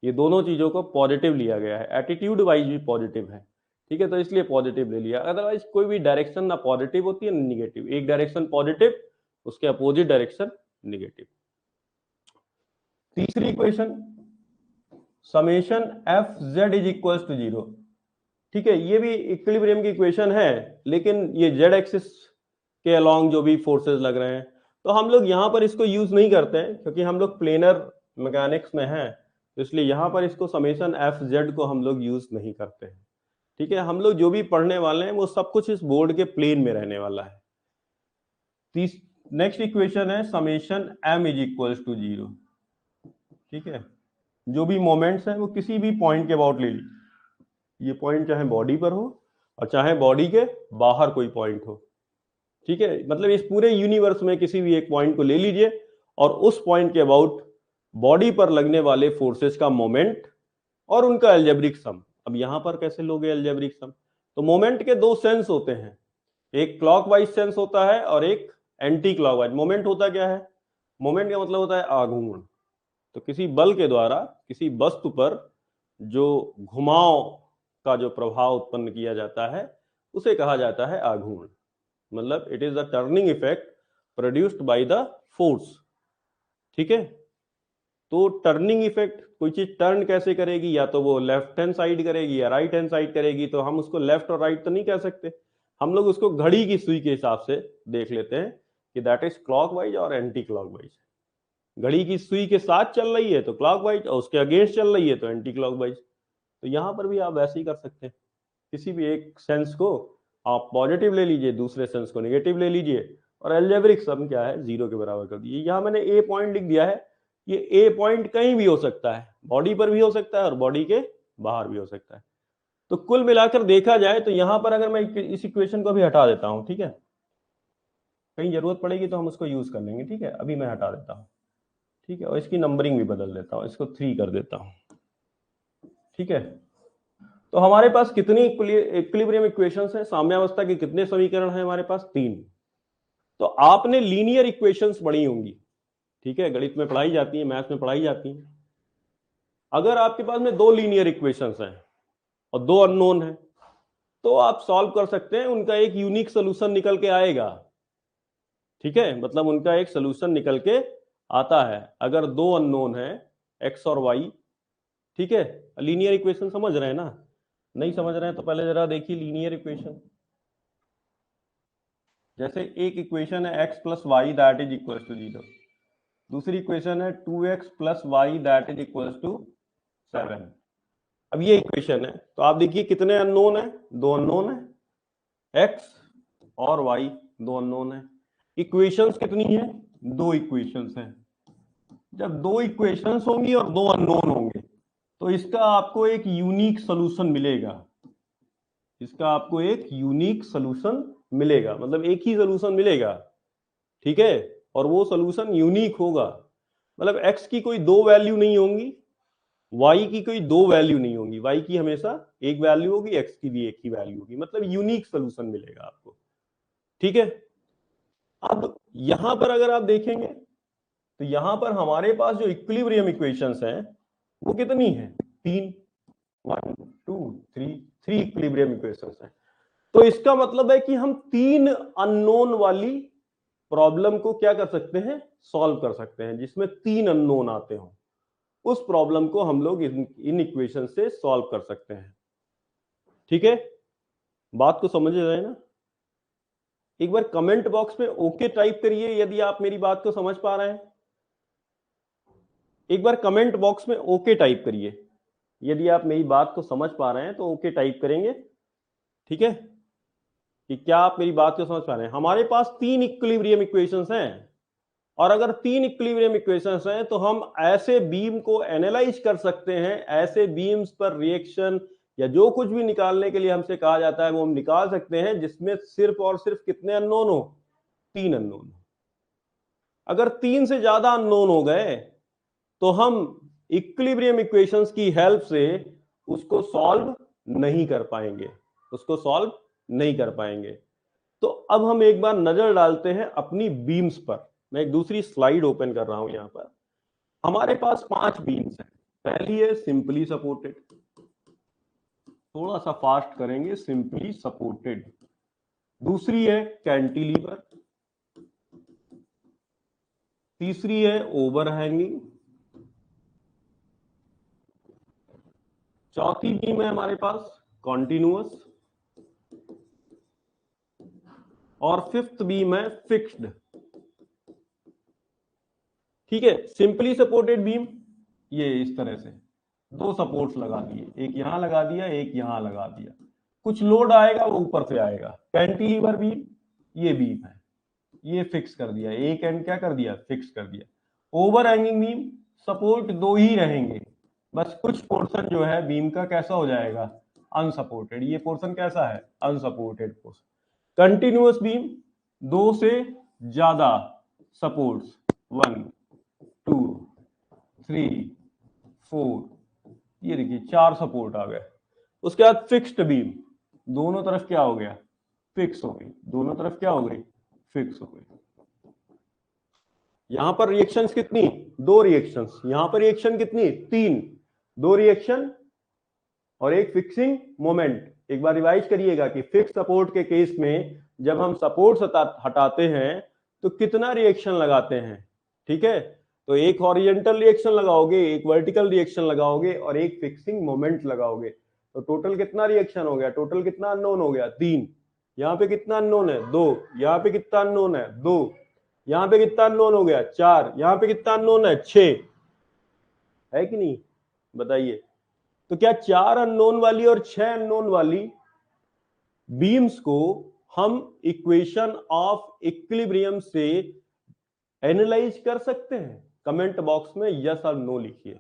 [SPEAKER 1] ये दोनों चीजों को पॉजिटिव लिया गया है, एटीट्यूड वाइज भी पॉजिटिव है। ठीक है, तो इसलिए पॉजिटिव ले लिया। अदरवाइज कोई भी डायरेक्शन ना पॉजिटिव होती है ना निगेटिव, एक डायरेक्शन पॉजिटिव, उसके अपोजिट डायरेक्शन निगेटिव। तीसरी equation summation F Z is equals to 0। ठीक है, ये भी इक्विलिब्रियम की इक्वेशन है, लेकिन ये जेड एक्सिस के अलोंग जो भी फोर्सेस लग रहे हैं, तो हम लोग यहां पर इसको यूज नहीं करते हैं क्योंकि हम लोग प्लेनर मैकेनिक्स में हैं। तो इसलिए यहां पर इसको समेशन एफ जेड को हम लोग यूज नहीं करते हैं। ठीक है, हम लोग जो भी पढ़ने वाले हैं वो सब कुछ इस बोर्ड के प्लेन में रहने वाला है। नेक्स्ट इक्वेशन है summation M is equals to 0। ठीक है, जो भी मोमेंट्स हैं वो किसी भी पॉइंट के अबाउट ले लीजिए। ये पॉइंट चाहे बॉडी पर हो और चाहे बॉडी के बाहर कोई पॉइंट हो। ठीक है, मतलब इस पूरे यूनिवर्स में किसी भी एक पॉइंट को ले लीजिए और उस पॉइंट के अबाउट बॉडी पर लगने वाले फोर्सेस का मोमेंट और उनका एल्जेब्रिक सम। अब यहां पर कैसे लोगे एल्जेब्रिक सम? तो मोमेंट के दो सेंस होते हैं, एक क्लॉकवाइज सेंस होता है और एक एंटी क्लॉकवाइज। मोमेंट होता क्या है? मोमेंट का मतलब होता है आघूर्ण। तो किसी बल के द्वारा किसी वस्तु पर जो घुमाव का जो प्रभाव उत्पन्न किया जाता है उसे कहा जाता है आघूर्ण। मतलब it is the turning effect produced by the force. ठीक है, तो टर्निंग इफेक्ट, कोई चीज टर्न कैसे करेगी, या तो वो लेफ्ट हैंड साइड करेगी या राइट हैंड साइड करेगी, तो हम उसको लेफ्ट और राइट तो नहीं कह सकते। हम लोग उसको घड़ी की सुई के हिसाब से देख लेते हैं कि दैट इज क्लॉकवाइज और एंटी क्लॉकवाइज। घड़ी की सुई के साथ चल रही है तो क्लॉकवाइज, और उसके अगेंस्ट चल रही है तो एंटी क्लॉकवाइज। तो यहां पर भी आप वैसे ही कर सकते हैं, किसी भी एक सेंस को आप पॉजिटिव ले लीजिए, दूसरे सेंस को नेगेटिव ले लीजिए, और एल्जेब्रिक सम क्या है, 0 के बराबर कर दीजिए। यहां मैंने ए पॉइंट लिख दिया है, ये ए पॉइंट कहीं भी हो सकता है, बॉडी पर भी हो सकता है और बॉडी के बाहर भी हो सकता है। तो कुल मिलाकर देखा जाए तो यहां पर अगर मैं इस इक्वेशन को भी हटा देता हूं, ठीक है, कहीं जरूरत पड़ेगी तो हम उसको यूज कर लेंगे। ठीक है, अभी मैं हटा देता हूं। ठीक है, और इसकी नंबरिंग भी बदल देता हूं, इसको 3 कर देता हूं। ठीक है, तो हमारे पास कितनी इक्विलिब्रियम इक्वेशंस हैं, साम्यावस्था के कितने समीकरण हैं हमारे पास? 3। तो आपने लीनियर इक्वेशंस पढ़ी होंगी। ठीक है, गणित में पढ़ाई जाती है, मैथ्स में पढ़ाई जाती है। अगर आपके पास में 2 लीनियर इक्वेशंस हैं और 2 अननोन हैं, तो आप सॉल्व कर सकते हैं, उनका एक यूनिक सोल्यूशन निकल के आएगा। ठीक है, मतलब उनका एक सोल्यूशन निकल के आता है अगर 2 अननोन है एक्स और वाई। ठीक है, लीनियर इक्वेशन समझ रहे हैं ना? नहीं समझ रहे हैं तो पहले जरा देखिए लीनियर इक्वेशन। जैसे एक इक्वेशन है x plus Y that is equal to 0, दूसरी इक्वेशन है 2x plus Y that is equal to 7। अब ये इक्वेशन है, तो आप देखिए कितने अननोन है, 2 अननोन है, x और y 2 अननोन है। इक्वेशंस कितनी है, 2 इक्वेशंस हैं। जब 2 इक्वेशंस होंगी और 2 अननोन होंगे तो इसका आपको एक यूनिक सॉल्यूशन मिलेगा। इसका आपको एक यूनिक सॉल्यूशन मिलेगा, मतलब एक ही सॉल्यूशन मिलेगा, ठीक है, और वो सॉल्यूशन यूनिक होगा। मतलब x की कोई 2 वैल्यू नहीं होंगी, y की कोई 2 वैल्यू नहीं होंगी, y की हमेशा एक वैल्यू होगी, x की भी एक ही वैल्यू होगी, मतलब यूनिक सॉल्यूशन मिलेगा आपको, ठीक है। अब यहां पर अगर आप देखेंगे तो यहां पर हमारे पास जो इक्विलिब्रियम इक्वेशंस हैं वो कितनी है, 3, 1 2 3, 3 इक्विलिब्रियम इक्वेशंस हैं। तो इसका मतलब है कि हम 3 अननोन वाली प्रॉब्लम को क्या कर सकते हैं, सॉल्व कर सकते हैं, जिसमें 3 अननोन आते हो, उस प्रॉब्लम को हम लोग इन इक्वेशन से सॉल्व कर सकते हैं, ठीक है। बात को समझ रहे हैं ना। एक बार कमेंट बॉक्स में ओके टाइप करिए यदि आप मेरी बात को समझ पा रहे हैं। एक बार कमेंट बॉक्स में ओके टाइप करिए यदि आप मेरी बात को समझ पा रहे हैं, तो ओके टाइप करेंगे, ठीक है, कि क्या आप मेरी बात को समझ पा रहे हैं। हमारे पास 3 इक्विलिब्रियम इक्वेशंस हैं, और अगर 3 इक्विलिब्रियम इक्वेशंस हैं तो हम ऐसे बीम को एनालाइज कर सकते हैं, ऐसे बीम्स पर रिएक्शन या जो कुछ भी निकालने के लिए हमसे कहा जाता है वो हम निकाल सकते हैं, जिसमें सिर्फ और सिर्फ कितने अननोन हो, 3 अननोन हो। अगर 3 से ज्यादा अननोन हो गए तो हम इक्विलिब्रियम इक्वेशंस की हेल्प से उसको सॉल्व नहीं कर पाएंगे, उसको सॉल्व नहीं कर पाएंगे। तो अब हम एक बार नजर डालते हैं अपनी बीम्स पर। मैं एक दूसरी स्लाइड ओपन कर रहा हूं। यहां पर हमारे पास 5 बीम्स हैं। पहली है सिंपली सपोर्टेड, थोड़ा सा फास्ट करेंगे, सिंपली सपोर्टेड। दूसरी है कैंटिलीवर, तीसरी है ओवरहैंगिंग, चौथी बीम है हमारे पास कॉन्टिन्यूअस, और फिफ्थ बीम है फिक्स्ड, ठीक है। सिंपली सपोर्टेड बीम ये इस तरह से 2 सपोर्ट्स लगा दिए, एक यहां लगा दिया, एक यहां लगा दिया, कुछ लोड आएगा वो ऊपर से आएगा। कैंटिलीवर बीम, ये बीम है, ये फिक्स कर दिया, एक एंड क्या कर दिया, फिक्स कर दिया। ओवर हैंगिंग बीम, सपोर्ट 2 ही रहेंगे, बस कुछ पोर्शन जो है बीम का कैसा हो जाएगा, अनसपोर्टेड। ये पोर्शन कैसा है, अनसपोर्टेड पोर्शन। कंटिन्यूअस बीम, 2 से ज्यादा सपोर्ट्स, 1 2 3 4, ये देखिए 4 सपोर्ट आ गए। उसके बाद फिक्स्ड बीम, दोनों तरफ क्या हो गया, फिक्स हो गई, दोनों तरफ क्या हो गई, फिक्स हो गई। यहां पर रिएक्शंस कितनी, 2 रिएक्शंस। यहां पर रिएक्शन कितनी, 3, 2 रिएक्शन और एक फिक्सिंग मोमेंट। एक बार रिवाइज करिएगा कि फिक्स सपोर्ट के केस में जब हम सपोर्ट हटाते हैं तो कितना रिएक्शन लगाते हैं, ठीक है। तो एक हॉरिजॉन्टल रिएक्शन लगाओगे, एक वर्टिकल रिएक्शन लगाओगे और एक फिक्सिंग मोमेंट लगाओगे, तो टोटल कितना रिएक्शन हो गया, टोटल कितना अननोन हो गया, 3। यहां पे कितना अननोन है, 2। यहां पे कितना अननोन है, 2। यहां पे कितना अननोन हो गया, 4। यहां पे कितना अननोन है, 6, है कि नहीं, बताइए। तो क्या 4 अननोन वाली और 6 अननोन वाली बीम्स को हम इक्वेशन ऑफ इक्विलिब्रियम से एनालाइज कर सकते हैं? कमेंट बॉक्स में यस और नो लिखिए।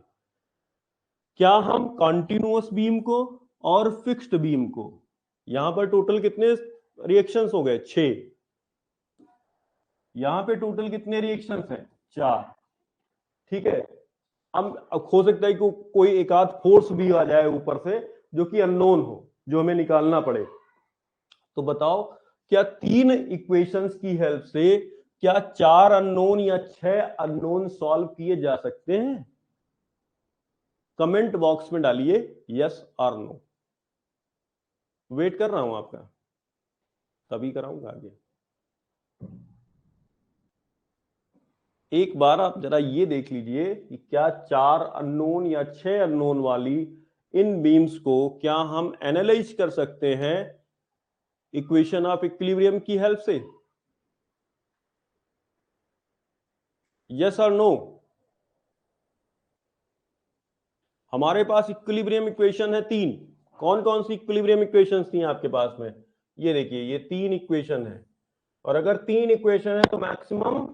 [SPEAKER 1] क्या हम कंटिन्यूअस बीम को और फिक्स्ड बीम को, यहां पर टोटल कितने रिएक्शंस हो गए, 6। यहां पे टोटल कितने रिएक्शंस हैं, 4, ठीक है। अब हो सकता है कि कोई एक आध फोर्स भी आ जाए ऊपर से जो कि अननोन हो, जो हमें निकालना पड़े। तो बताओ, क्या 3 इक्वेशंस की हेल्प से क्या 4 अननोन या 6 अननोन सॉल्व किए जा सकते हैं? कमेंट बॉक्स में डालिए यस और नो। वेट कर रहा हूं आपका, तभी कराऊंगा आगे। एक बार आप जरा ये देख लीजिए कि क्या 4 अननोन या 6 अननोन वाली इन बीम्स को क्या हम एनालाइज कर सकते हैं इक्वेशन ऑफ इक्विलिब्रियम की हेल्प से? यस और नो। हमारे पास इक्विलिब्रियम इक्वेशन है 3। कौन कौन सी इक्विलिब्रियम इक्वेशंस थी आपके पास में? ये देखिए, ये 3 इक्वेशन है, और अगर 3 इक्वेशन है तो मैक्सिमम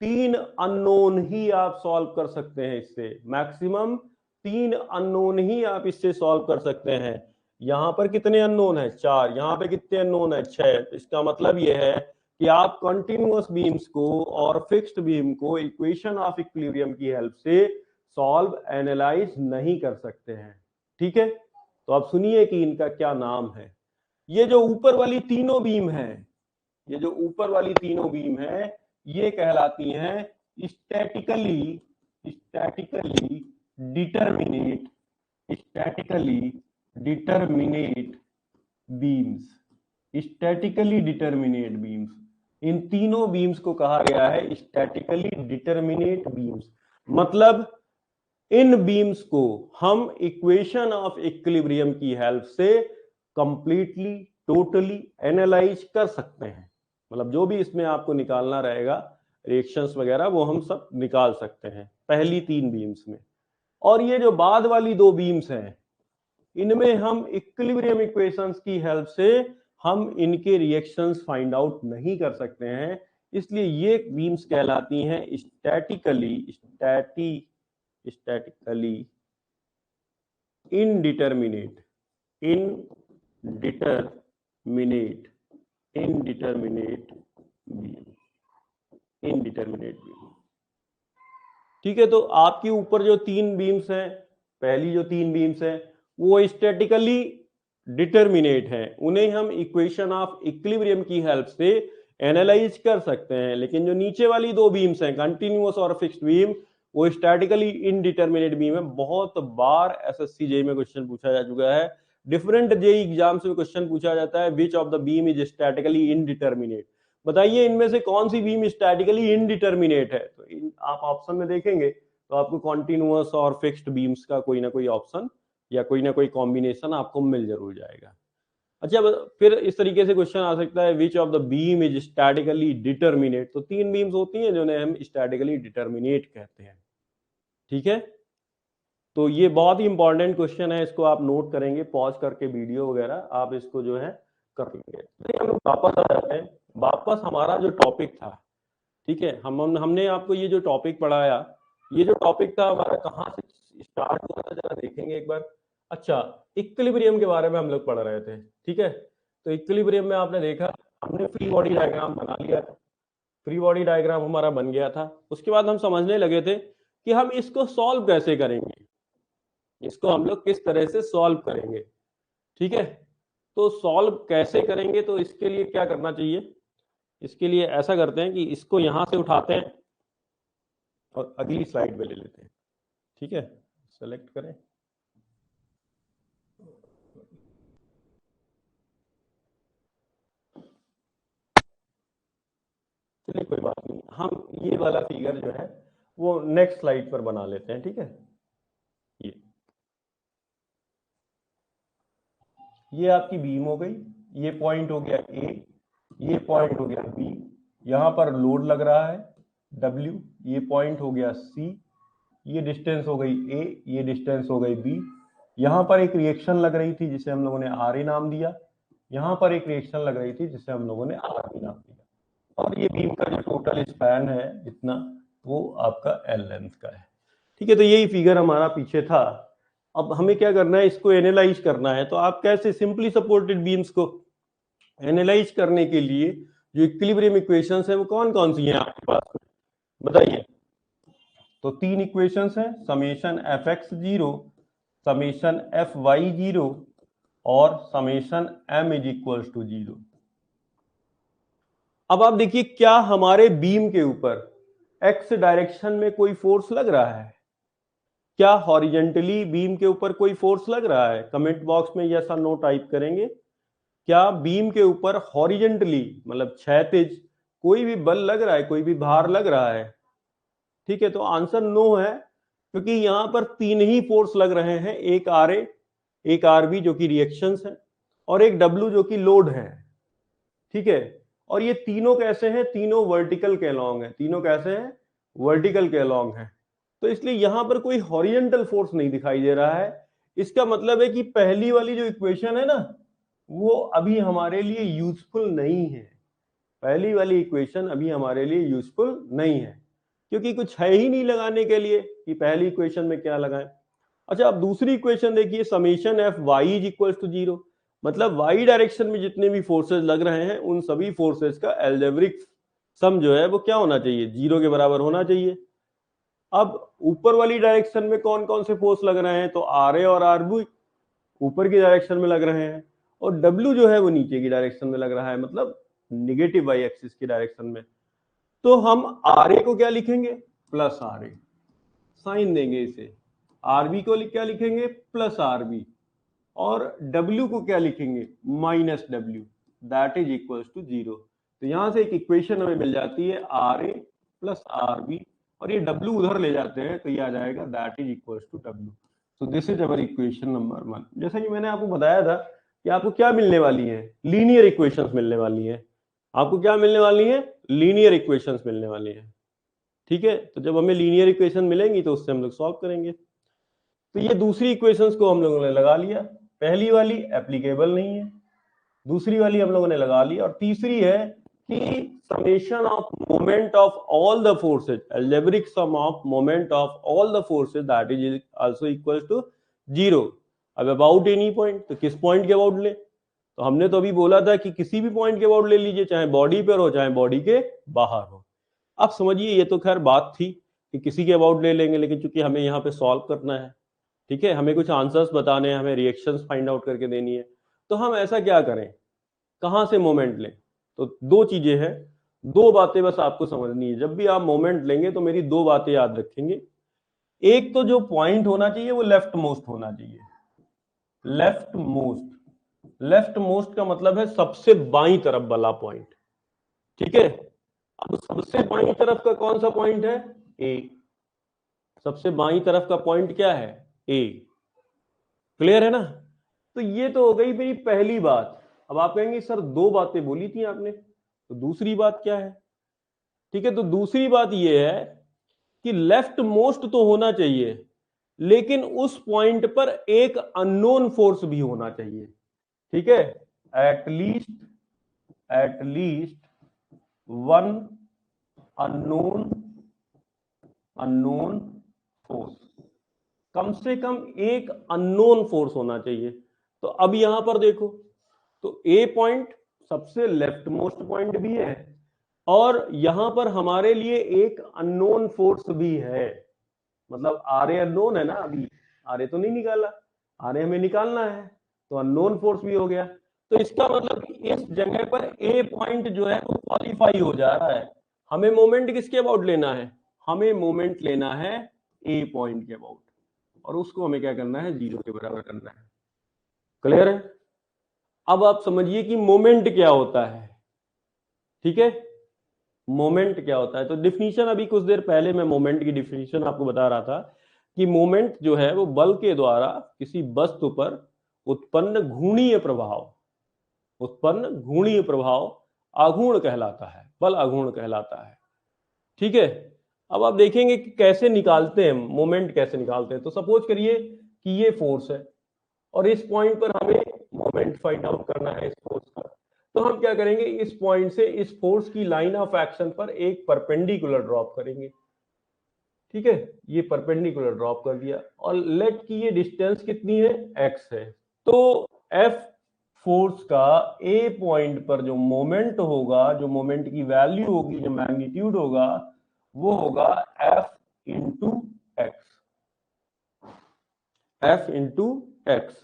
[SPEAKER 1] 3 अननोन ही आप सॉल्व कर सकते हैं इससे। मैक्सिमम 3 अननोन ही आप इससे सॉल्व कर सकते हैं। यहां पर कितने अननोन है? 4। यहां पे कितने अननोन है? 6। इसका मतलब यह है कि आप कंटिन्यूअस बीम्स को और फिक्स्ड बीम को इक्वेशन ऑफ इक्विलिब्रियम की हेल्प से सॉल्व एनालाइज नहीं कर सकते हैं। ठीक है, तो आप सुनिए कि इनका क्या नाम है। ये जो ऊपर वाली तीनों बीम है, ये जो ऊपर वाली तीनों बीम है, ये कहलाती हैं statically statically determinate statically determinate beams. Statically determinate beams, इन तीनों बीम्स को कहा गया है स्टैटिकली डिटरमिनेट बीम्स। मतलब इन बीम्स को हम इक्वेशन ऑफ इक्विलिब्रियम की हेल्प से कंप्लीटली टोटली एनालाइज कर सकते हैं। मतलब जो भी इसमें आपको निकालना रहेगा, रिएक्शंस वगैरह, वो हम सब निकाल सकते हैं पहली 3 बीम्स में। और ये जो बाद वाली 2 बीम्स हैं, इनमें हम इक्विलिब्रियम इक्वेशंस की हेल्प से हम इनके रिएक्शंस फाइंड आउट नहीं कर सकते हैं। इसलिए ये बीम्स कहलाती हैं स्टैटिकली इनडिटरमिनेट बीम। ठीक है, तो आपके ऊपर जो 3 बीम्स हैं, पहली जो 3 बीम्स हैं वो स्टैटिकली डिटरमिनेट हैं, उन्हें हम इक्वेशन ऑफ इक्विलिब्रियम की हेल्प से एनालाइज कर सकते हैं। लेकिन जो नीचे वाली 2 बीम्स हैं, कंटिन्यूअस और फिक्स्ड बीम, वो स्टैटिकली इनडिटरमिनेट बीम है। बहुत बार एसएससी जेईई में क्वेश्चन पूछा जा चुका है, डिफरेंट जेईई एग्जाम्स में क्वेश्चन पूछा जाता है, which of the beam is statically indeterminate. बताइए इनमें से कौन सी बीम स्टैटिकली इनडिटरमिनेट है? तो आप ऑप्शन में देखेंगे तो आपको कॉन्टिन्यूअस और फिक्स्ड बीम्स का कोई ना कोई ऑप्शन या कोई ना कोई कॉम्बिनेशन आपको मिल जरूर जाएगा। अच्छा, फिर इस तरीके से क्वेश्चन आ सकता है, which of the beam is statically determinate. तो 3 बीम्स होती हैं जिन्हें हम स्टैटिकली डिटरमिनेट कहते हैं। ठीक है, तो ये बहुत ही इंपॉर्टेंट क्वेश्चन है, इसको आप नोट करेंगे, पॉज करके वीडियो वगैरह आप इसको जो है कर लेंगे। हम लोग वापस आ जाते हैं, वापस हमारा जो टॉपिक था। ठीक है, हमने आपको ये जो टॉपिक पढ़ाया, ये जो टॉपिक था हमारा कहाँ से स्टार्ट हुआ था, जरा देखेंगे एक बार। अच्छा, इक्विलिब्रियम के बारे में हम लोग पढ़ रहे थे। ठीक है, तो इक्विलिब्रियम में आपने देखा, हमने फ्री बॉडी डायग्राम बना लिया था। फ्री बॉडी डायग्राम हमारा बन गया था। उसके बाद हम समझने लगे थे कि हम इसको सॉल्व कैसे करेंगे, इसको हम लोग किस तरह से सॉल्व करेंगे। ठीक है, तो सॉल्व कैसे करेंगे, तो इसके लिए क्या करना चाहिए? इसके लिए ऐसा करते हैं कि इसको यहां से उठाते हैं और अगली स्लाइड पे ले लेते हैं। ठीक है, सेलेक्ट करें। चलिए कोई बात नहीं, हम ये वाला फिगर जो है वो नेक्स्ट स्लाइड पर बना लेते हैं। ठीक है, ये आपकी बीम हो गई, ये पॉइंट हो गया ए, ये पॉइंट हो गया बी, यहां पर लोड लग रहा है W, ये पॉइंट हो गया C, ये डिस्टेंस हो गई A, ये डिस्टेंस हो गई B। यहां पर एक रिएक्शन लग रही थी जिसे हम लोगों ने RA नाम दिया, यहां पर एक रिएक्शन लग रही थी जिसे हम लोगों ने RB नाम दिया, और ये बीम का जो टोटल स्पैन है जितना, वो आपका L लेंथ का है। ठीक है, तो यही फिगर हमारा पीछे था। अब हमें क्या करना है, इसको एनालाइज करना है। तो आप कैसे सिंपली सपोर्टेड बीम्स को एनालाइज करने के लिए जो इक्विलिब्रियम इक्वेशंस है वो कौन कौन सी हैं आपके पास, बताइए। तो 3 इक्वेशंस हैं, समेशन fx0, समेशन fy0 और summation m is equals to 0। अब आप देखिए, क्या हमारे बीम के ऊपर x डायरेक्शन में कोई फोर्स लग रहा है? क्या हॉरिजेंटली बीम के ऊपर कोई फोर्स लग रहा है? कमेंट बॉक्स में यस और नो टाइप करेंगे। क्या बीम के ऊपर हॉरिजेंटली मतलब क्षैतिज कोई भी बल लग रहा है, कोई भी भार लग रहा है? ठीक है, तो आंसर नो है, क्योंकि यहां पर 3 ही फोर्स लग रहे हैं, एक RA, एक RB जो कि रिएक्शंस है, और एक W जो कि लोड है। ठीक है, और ये तीनों कैसे हैं? तीनों वर्टिकल के अलॉन्ग है। तीनों कैसे हैं? वर्टिकल के अलॉन्ग है। तो इसलिए यहां पर कोई हॉरिजॉन्टल फोर्स नहीं दिखाई दे रहा है। इसका मतलब है कि पहली वाली जो इक्वेशन है ना, वो अभी हमारे लिए यूजफुल नहीं है। पहली वाली इक्वेशन अभी हमारे लिए यूजफुल नहीं है, क्योंकि कुछ है ही नहीं लगाने के लिए कि पहली इक्वेशन में क्या लगाएं। अच्छा, अब दूसरी इक्वेशन देखिए, summation F Y is equal to 0, मतलब वाई डायरेक्शन में जितने भी फोर्सेज लग रहे हैं उन सभी फोर्सेज का एल्जेब्रिक सम जो है वो क्या होना चाहिए, 0 के बराबर होना चाहिए। अब ऊपर वाली डायरेक्शन में कौन कौन से फोर्स लग रहे हैं, तो आर ए और आर बी ऊपर की डायरेक्शन में लग रहे हैं, और डब्ल्यू जो है वो नीचे की डायरेक्शन में लग रहा है, मतलब निगेटिव वाई एक्सिस की डायरेक्शन में। तो हम आर ए को क्या लिखेंगे, प्लस आर ए, साइन देंगे इसे। आरबी को क्या लिखेंगे, प्लस आरबी, और डब्ल्यू को क्या लिखेंगे, minus W, that is equal to 0। तो यहां से एक इक्वेशन हमें मिल जाती है R A plus R B, और ये डब्ल्यू उधर ले जाते हैं तो ये आ जाएगा that is equal to W. तो this is our equation number 1। जैसा कि मैंने आपको बताया था कि आपको क्या मिलने वाली है, लीनियर इक्वेशंस मिलने वाली है। आपको क्या मिलने वाली है, लीनियर इक्वेशंस मिलने वाली है। ठीक है, तो जब हमें लीनियर इक्वेशन मिलेंगी तो उससे हम लोग सॉल्व करेंगे। तो ये दूसरी इक्वेशंस को हम लोगों ने लगा लिया, पहली वाली एप्लीकेबल नहीं है, दूसरी वाली हम लोगों ने लगा ली, और तीसरी है कि summation of moment of all the forces, algebraic sum of moment of all the forces that is also equal to 0। अब अबाउट एनी पॉइंट, तो किस पॉइंट के अबाउट ले, तो हमने तो अभी बोला था कि किसी भी पॉइंट के अबाउट ले लीजिए, चाहे बॉडी पर हो चाहे बॉडी के बाहर हो। आप समझिए, ये तो खैर बात थी कि किसी के अबाउट ले लेंगे, लेकिन चूंकि हमें यहाँ पे सॉल्व करना है, ठीक है, हमें कुछ आंसर्स बताने हैं, हमें रिएक्शंस फाइंड आउट करके देनी है, तो हम ऐसा क्या करें, कहां से मोमेंट लें। तो दो चीजें हैं, दो बातें बस आपको समझनी है। जब भी आप मोमेंट लेंगे तो मेरी दो बातें याद रखेंगे। एक तो जो पॉइंट होना चाहिए वो लेफ्ट मोस्ट होना चाहिए, लेफ्ट मोस्ट। लेफ्ट मोस्ट का मतलब है सबसे बाईं तरफ वाला पॉइंट, ठीक है। अब सबसे बाईं तरफ का कौन सा पॉइंट है, ए। सबसे बाईं तरफ का पॉइंट क्या है, ए। क्लियर है ना। तो ये तो हो गई मेरी पहली बात। अब आप कहेंगे सर दो बातें बोली थी आपने, तो दूसरी बात क्या है। ठीक है, तो दूसरी बात ये है कि लेफ्ट मोस्ट तो होना चाहिए, लेकिन उस पॉइंट पर एक अननोन फोर्स भी होना चाहिए। ठीक है, at least one unknown force, कम से कम एक अननोन फोर्स होना चाहिए। तो अब यहां पर देखो, तो ए पॉइंट सबसे लेफ्ट मोस्ट पॉइंट भी है, और यहां पर हमारे लिए एक अननोन फोर्स भी है। मतलब आर ए अननोन है ना, अभी आर ए तो नहीं निकाला, आर ए हमें निकालना है, तो अननोन फोर्स भी हो गया। तो इसका मतलब इस जगह पर ए पॉइंट जो है वो क्वालिफाई हो जा रहा है। हमें मोमेंट किसके अबाउट लेना है, हमें मोमेंट लेना है ए पॉइंट के अबाउट, और उसको हमें क्या करना है, 0 के बराबर करना है। क्लियर है। अब आप समझिए कि मोमेंट क्या होता है। ठीक है, मोमेंट क्या होता है, तो डिफिनीशन अभी कुछ देर पहले मैं मोमेंट की डिफिनीशन आपको बता रहा था कि मोमेंट जो है वो बल के द्वारा किसी वस्तु पर उत्पन्न घूर्णीय प्रभाव आघूर्ण कहलाता है, बल आघूर्ण कहलाता है। ठीक है, अब आप देखेंगे कि कैसे निकालते हैं मोमेंट, कैसे निकालते हैं। तो सपोज करिए कि ये फोर्स है और इस पॉइंट पर हमें मोमेंट फाइंड आउट करना है इस फोर्स का। तो हम क्या करेंगे, इस पॉइंट से इस फोर्स की लाइन ऑफ एक्शन पर एक परपेंडिकुलर ड्रॉप करेंगे। ठीक है, ये परपेंडिकुलर ड्रॉप कर दिया, और लेट की ये डिस्टेंस कितनी है, एक्स है। तो एफ फोर्स का ए पॉइंट पर जो मोमेंट होगा, जो मोमेंट की वैल्यू होगी, जो मैग्नीट्यूड होगा, वो होगा F into x, F into x.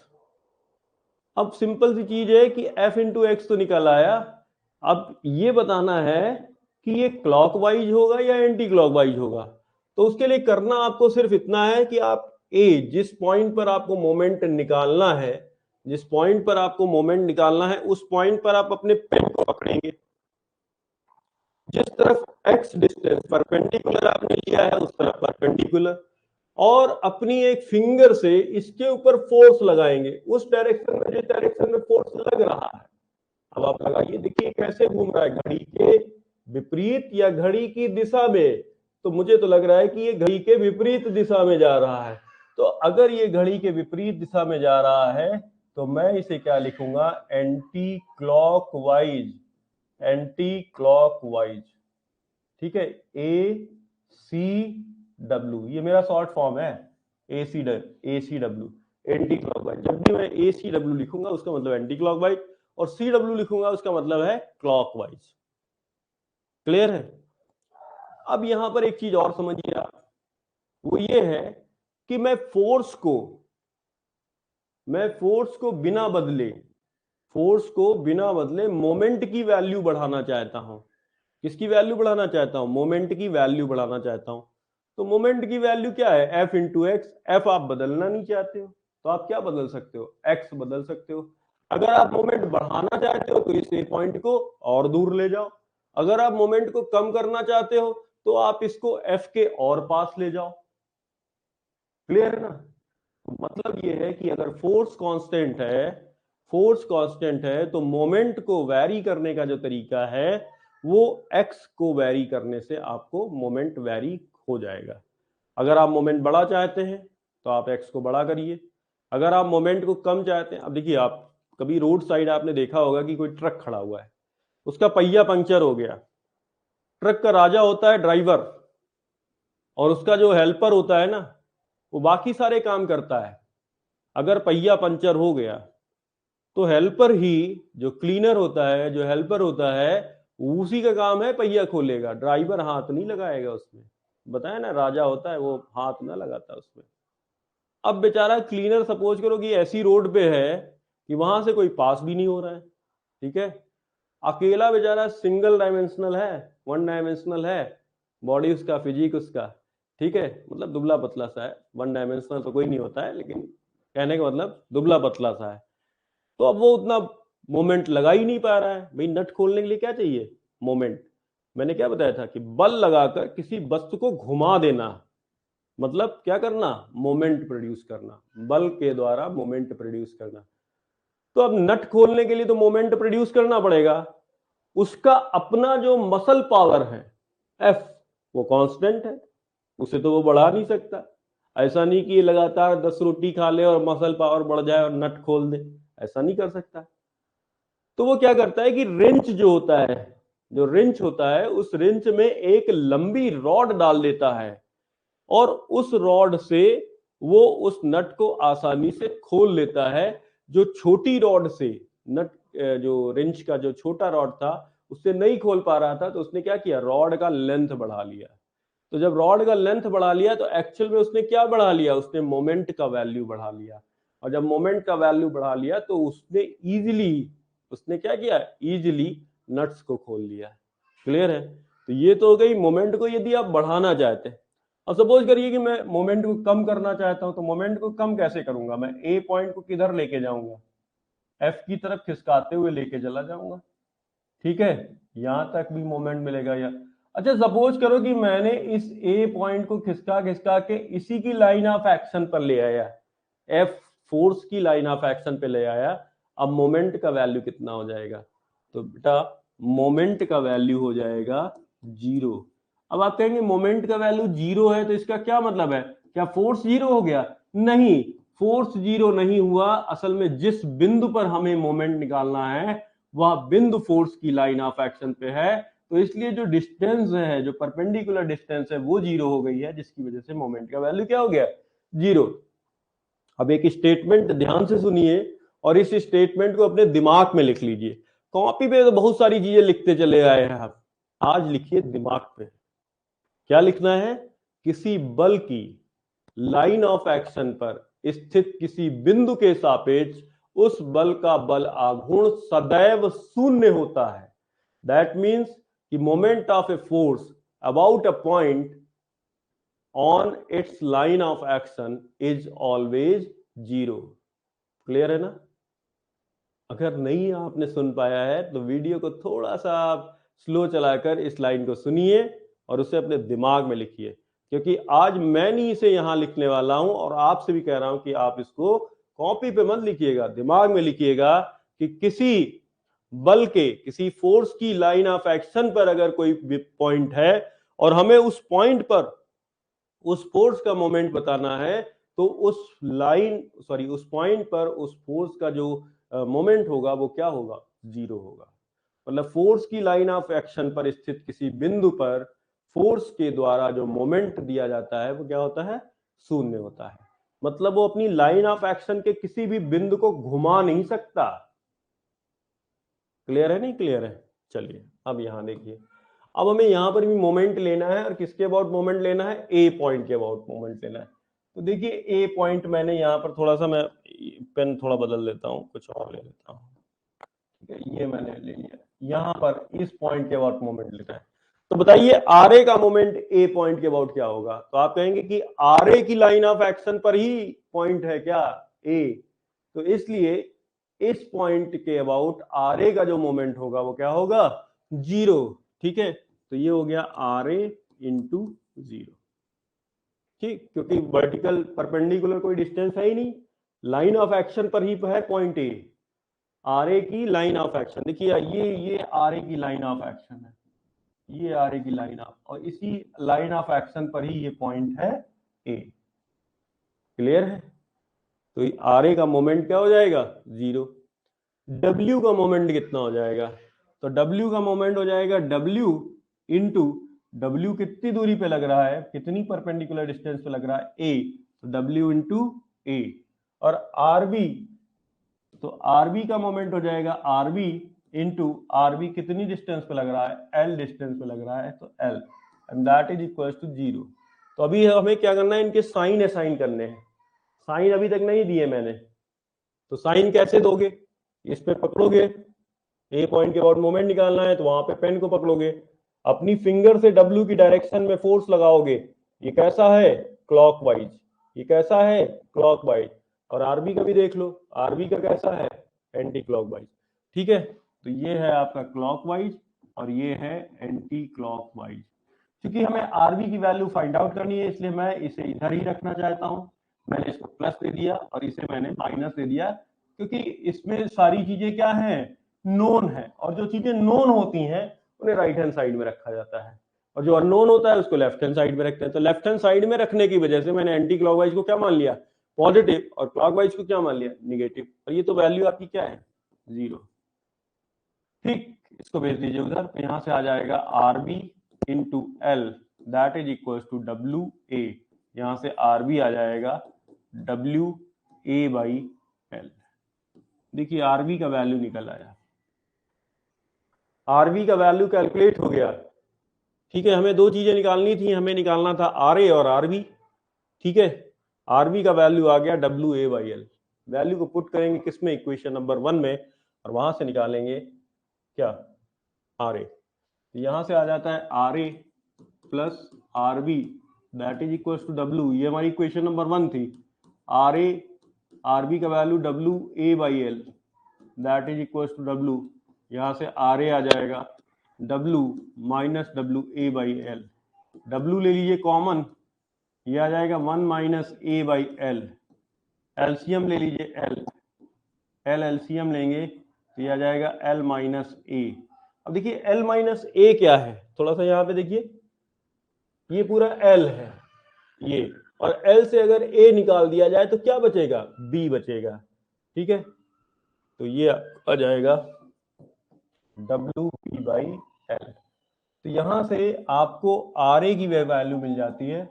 [SPEAKER 1] अब सिंपल सी चीज है कि एफ इंटू एक्स तो निकल आया। अब ये बताना है कि ये क्लॉकवाइज होगा या एंटी क्लॉकवाइज होगा। तो उसके लिए करना आपको सिर्फ इतना है कि आप ए, जिस पॉइंट पर आपको मोमेंट निकालना है, जिस पॉइंट पर आपको मोमेंट निकालना है, उस पॉइंट पर आप अपने पेन को पकड़ेंगे। जिस तरफ एक्स डिस्टेंस परपेंडिकुलर आपने लिया है उस तरफ परपेंडिकुलर, और अपनी एक फिंगर से इसके ऊपर फोर्स लगाएंगे उस डायरेक्शन में, जिस डायरेक्शन में फोर्स लग रहा है। अब आप लगाइए, देखिए कैसे घूम रहा है, घड़ी के विपरीत या घड़ी की दिशा में तो मुझे तो लग रहा है कि ये घड़ी के विपरीत दिशा में जा रहा है। तो अगर ये घड़ी के विपरीत दिशा में जा रहा है तो मैं इसे क्या लिखूंगा, एंटी क्लॉकवाइज, एंटी क्लॉकवाइज। ठीक है, ACW ये मेरा शॉर्ट फॉर्म है, ACW एंटी क्लॉकवाइज। जब भी मैं ACW लिखूंगा उसका मतलब एंटी क्लॉकवाइज, और CW लिखूंगा उसका मतलब है क्लॉकवाइज। क्लियर है? अब यहां पर एक चीज और समझिए आप, वो ये है कि मैं फोर्स को बिना बदले मोमेंट की वैल्यू बढ़ाना चाहता हूं। किसकी वैल्यू बढ़ाना चाहता हूं? मोमेंट की वैल्यू बढ़ाना चाहता हूं। तो मोमेंट की वैल्यू क्या है? F into x. एफ आप बदलना नहीं चाहते हो तो आप क्या बदल सकते हो? एक्स बदल सकते हो। अगर आप मोमेंट बढ़ाना चाहते हो तो इस पॉइंट को और दूर ले जाओ। अगर आप मोमेंट को कम करना चाहते हो तो आप इसको F के और पास ले जाओ। क्लियर है ना? मतलब ये है कि अगर फोर्स कांस्टेंट है तो मोमेंट को वैरी करने का जो तरीका है वो एक्स को वैरी करने से आपको मोमेंट वैरी हो जाएगा। अगर आप मोमेंट बढ़ा चाहते हैं तो आप एक्स को बड़ा करिए, अगर आप मोमेंट को कम चाहते हैं। अब देखिए, आप कभी रोड साइड आपने देखा होगा कि कोई ट्रक खड़ा हुआ है, उसका पहिया पंक्चर हो गया। ट्रक का राजा होता है ड्राइवर, और उसका जो हेल्पर होता है ना, वो बाकी सारे काम करता है। अगर पहिया पंचर हो गया तो हेल्पर ही, जो क्लीनर होता है, जो हेल्पर होता है, उसी का काम है पहिया खोलेगा। ड्राइवर हाथ नहीं लगाएगा उसमें। बताया ना, राजा होता है वो हाथ ना लगाता उसमें। अब बेचारा क्लीनर, सपोज करो कि ऐसी रोड पे है कि वहां से कोई पास भी नहीं हो रहा है। ठीक है, अकेला बेचारा, सिंगल डायमेंशनल है, वन डायमेंशनल है, बॉडी उसका, फिजिक उसका, ठीक है, मतलब दुबला पतला सा है। वन डायमेंशनल तो कोई नहीं होता है, लेकिन कहने का मतलब दुबला पतला सा है। तो अब वो उतना मोमेंट लगा ही नहीं पा रहा है। भाई, नट खोलने के लिए क्या चाहिए? मोमेंट। मैंने क्या बताया था कि बल लगाकर किसी वस्तु को घुमा देना, मतलब क्या करना? मोमेंट प्रोड्यूस करना, बल के द्वारा मोमेंट प्रोड्यूस करना। तो अब नट खोलने के लिए तो मोमेंट प्रोड्यूस करना पड़ेगा। उसका अपना जो मसल पावर है एफ, वो कांस्टेंट है, उसे तो वो बढ़ा नहीं सकता। ऐसा नहीं कि ये लगातार 10 रोटी खा ले और मसल पावर बढ़ जाए और नट खोल दे, ऐसा नहीं कर सकता। तो वो क्या करता है कि रिंच जो होता है, जो रिंच होता है, उस रिंच में एक लंबी रॉड डाल देता है, और उस रॉड से वो उस नट को आसानी से खोल लेता है। जो छोटी रॉड से नट, जो रिंच का जो छोटा रॉड था उससे नहीं खोल पा रहा था, तो उसने क्या किया? रॉड का लेंथ बढ़ा लिया। तो जब रॉड का लेंथ बढ़ा लिया तो एक्चुअल में उसने क्या बढ़ा लिया? उसने मोमेंट का वैल्यू बढ़ा लिया। और जब मोमेंट का वैल्यू बढ़ा लिया तो उसने क्या किया? इजीली नट्स को खोल लिया। क्लियर है? तो ये तो हो गई मोमेंट को यदि आप बढ़ाना चाहते हैं। अब सपोज करिए कि मैं मोमेंट को कम करना चाहता हूं, तो मोमेंट को कम कैसे करूंगा? मैं ए पॉइंट को किधर लेके जाऊंगा? एफ की तरफ खिसकाते हुए लेके चला जाऊंगा। ठीक है, यहां तक भी मोमेंट मिलेगा। या अच्छा, सपोज करो कि मैंने इस ए पॉइंट को खिसका खिसका के इसी की लाइन ऑफ एक्शन पर ले आया, एफ फोर्स की लाइन ऑफ एक्शन पे ले आया। अब मोमेंट का वैल्यू कितना हो जाएगा? तो बेटा, मोमेंट का वैल्यू हो जाएगा 0। अब आप कहेंगे मोमेंट का वैल्यू 0 है तो इसका क्या मतलब है? क्या फोर्स 0 हो गया? नहीं, फोर्स 0 नहीं हुआ। असल में जिस बिंदु पर हमें मोमेंट निकालना है वह बिंदु फोर्स की लाइन ऑफ एक्शन पे है, तो इसलिए जो डिस्टेंस है, जो परपेंडिकुलर डिस्टेंस है, वो 0 हो गई है, जिसकी वजह से मोमेंट का वैल्यू क्या हो गया? 0। अब एक स्टेटमेंट ध्यान से सुनिए और इस स्टेटमेंट को अपने दिमाग में लिख लीजिए। कॉपी पे तो बहुत सारी चीजें लिखते चले आए हैं आप, आज लिखिए दिमाग पे। क्या लिखना है? किसी बल की लाइन ऑफ एक्शन पर स्थित किसी बिंदु के सापेक्ष उस बल का बल आघूर्ण सदैव शून्य होता है। दैट मीन्स कि moment of a force about a point on it's line of action is always 0। Clear है ना? अगर नहीं आपने सुन पाया है तो वीडियो को थोड़ा सा आप स्लो चलाकर इस लाइन को सुनिए और उसे अपने दिमाग में लिखिए, क्योंकि आज मैं नहीं इसे यहां लिखने वाला हूं, और आपसे भी कह रहा हूं कि आप इसको कॉपी पे मत लिखिएगा, दिमाग में लिखिएगा कि किसी बल के, किसी फोर्स की लाइन ऑफ एक्शन पर अगर कोई पॉइंट है और हमें उस पॉइंट पर उस फोर्स का मोमेंट बताना है, तो उस उस पॉइंट पर उस फोर्स का जो मोमेंट होगा वो क्या होगा, जीरो होगा। मतलब फोर्स की लाइन ऑफ एक्शन पर स्थित किसी बिंदु पर फोर्स के द्वारा जो मोमेंट दिया जाता है वो क्या होता है, शून्य होता है। मतलब वो अपनी लाइन ऑफ एक्शन के किसी भी बिंदु को घुमा नहीं सकता। क्लियर है, नहीं क्लियर है? चलिए अब यहां देखिए, अब हमें यहां पर भी मोमेंट लेना है, और किसके अबाउट मोमेंट लेना है, ए पॉइंट के अबाउट मोमेंट लेना है। तो देखिए ए पॉइंट, मैंने यहां पर थोड़ा सा, मैं पेन थोड़ा बदल लेता हूं, कुछ और ले लेता हूं। ठीक है, ये मैंने ले लिया। यहां पर इस पॉइंट के अबाउट मोमेंट लेना है। तो बताइए आर ए का मोमेंट ए पॉइंट के अबाउट क्या होगा? तो आप कहेंगे कि आर ए की लाइन ऑफ एक्शन पर ही पॉइंट है क्या, ए, तो इसलिए इस पॉइंट के अबाउट आर ए का जो मोमेंट होगा वो क्या होगा, जीरो। ठीक है, तो ये हो गया आर ए इंटू जीरो। ठीक, क्योंकि वर्टिकल परपेंडिकुलर कोई डिस्टेंस है ही नहीं, लाइन ऑफ एक्शन पर ही है पॉइंट ए। आर ए की लाइन ऑफ एक्शन देखिए, ये आर ए की लाइन ऑफ एक्शन है, ये आर ए की लाइन ऑफ, और इसी लाइन ऑफ एक्शन पर ही ये पॉइंट है ए। क्लियर है? तो आर ए का मोमेंट क्या हो जाएगा, जीरो। डब्ल्यू का मोमेंट कितना हो जाएगा, तो डब्ल्यू का मोमेंट हो जाएगा डब्ल्यू इंटू, डब्ल्यू कितनी दूरी पे लग रहा है, कितनी परपेंडिकुलर डिस्टेंस पे लग रहा है, ए, तो डब्ल्यू इंटू ए। और आरबी, तो आरबी का मोमेंट हो जाएगा आरबी इंटू, आरबी कितनी डिस्टेंस पे लग रहा है, एल डिस्टेंस पे लग रहा है, तो L, and that is equal to zero. तो अभी हमें क्या करना है, इनके साइन असाइन करने हैं। साइन अभी तक नहीं दिए मैंने, तो साइन कैसे दोगे, इस पे पकड़ोगे, ए पॉइंट के अबाउट मोमेंट निकालना है तो वहां पे पेन को पकड़ोगे, अपनी फिंगर से डब्ल्यू की डायरेक्शन में फोर्स लगाओगे, ये कैसा है, क्लॉकवाइज, ये कैसा है, क्लॉकवाइज। और आरबी का भी देख लो, आरबी का कैसा है, एंटी क्लॉकवाइज। ठीक है, तो ये है आपका क्लॉकवाइज और ये है एंटी क्लॉकवाइज। क्योंकि हमें आरबी की वैल्यू फाइंड आउट करनी है, इसलिए मैं इसे इधर ही रखना चाहता हूं। मैंने इसको प्लस दे दिया और इसे मैंने माइनस दे दिया, क्योंकि इसमें सारी चीजें क्या है, नोन है, और जो चीजें नोन होती हैं उन्हें राइट हैंड साइड में रखा जाता है, और जो अननोन होता है उसको लेफ्ट हैंड साइड में रखते हैं। तो लेफ्ट हैंड साइड में रखने की वजह से मैंने एंटी क्लॉकवाइज को क्या मान लिया, पॉजिटिव, और क्लॉकवाइज को क्या मान लिया, निगेटिव। और ये तो वैल्यू आपकी क्या है, जीरो। ठीक, इसको भेज दीजिए उधर, तो यहां से आ जाएगा R B into L that is equal to W A, यहां से आर बी आ जाएगा डब्ल्यू ए बाई एल। देखिए आरबी का वैल्यू निकल आया, आरबी का वैल्यू कैलकुलेट हो गया। ठीक है, हमें दो चीजें निकालनी थी, हमें निकालना था आर ए और आरबी। ठीक है, आरबी का वैल्यू आ गया W A by L. Value को पुट करेंगे किसमें, इक्वेशन नंबर 1 में, और वहां से निकालेंगे क्या, आर ए। तो यहां से आ जाता है R A plus R B that is equal to W, ये हमारी इक्वेशन नंबर 1 थी। आर ए, आर बी का value W A by L that is equal to W, यहां से आर ए आ जाएगा W minus W A by L. W ले लीजिए कॉमन, ये आ जाएगा 1 minus A by L. LCM ले लीजिए एल, एल एलसीएम लेंगे तो ये आ जाएगा एल माइनस ए। अब देखिए एल माइनस ए क्या है, थोड़ा सा यहाँ पे देखिए, ये पूरा एल है ये, और एल से अगर ए निकाल दिया जाए तो क्या बचेगा, बी बचेगा। ठीक है, तो ये आ जाएगा डब्ल्यू बी बाई एल। तो यहां से आपको आर ए की वैल्यू मिल जाती है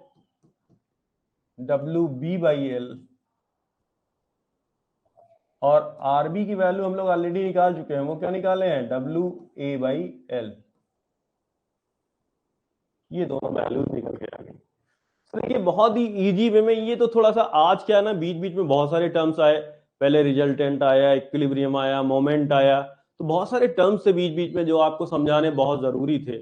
[SPEAKER 1] डब्ल्यू बी बाई एल, और आर बी की वैल्यू हम लोग ऑलरेडी निकाल चुके हैं, वो क्या निकाले हैं, डब्ल्यू ए बाई एल। ये दोनों वैल्यूज निकल के आ गई। तो देखिए बहुत ही इजी वे में, ये तो थोड़ा सा आज क्या है ना, बीच बीच में बहुत सारे टर्म्स आए, पहले रिजल्टेंट आया, इक्विलिब्रियम आया, मोमेंट आया, तो बहुत सारे टर्म्स से बीच बीच में जो आपको समझाने बहुत जरूरी थे।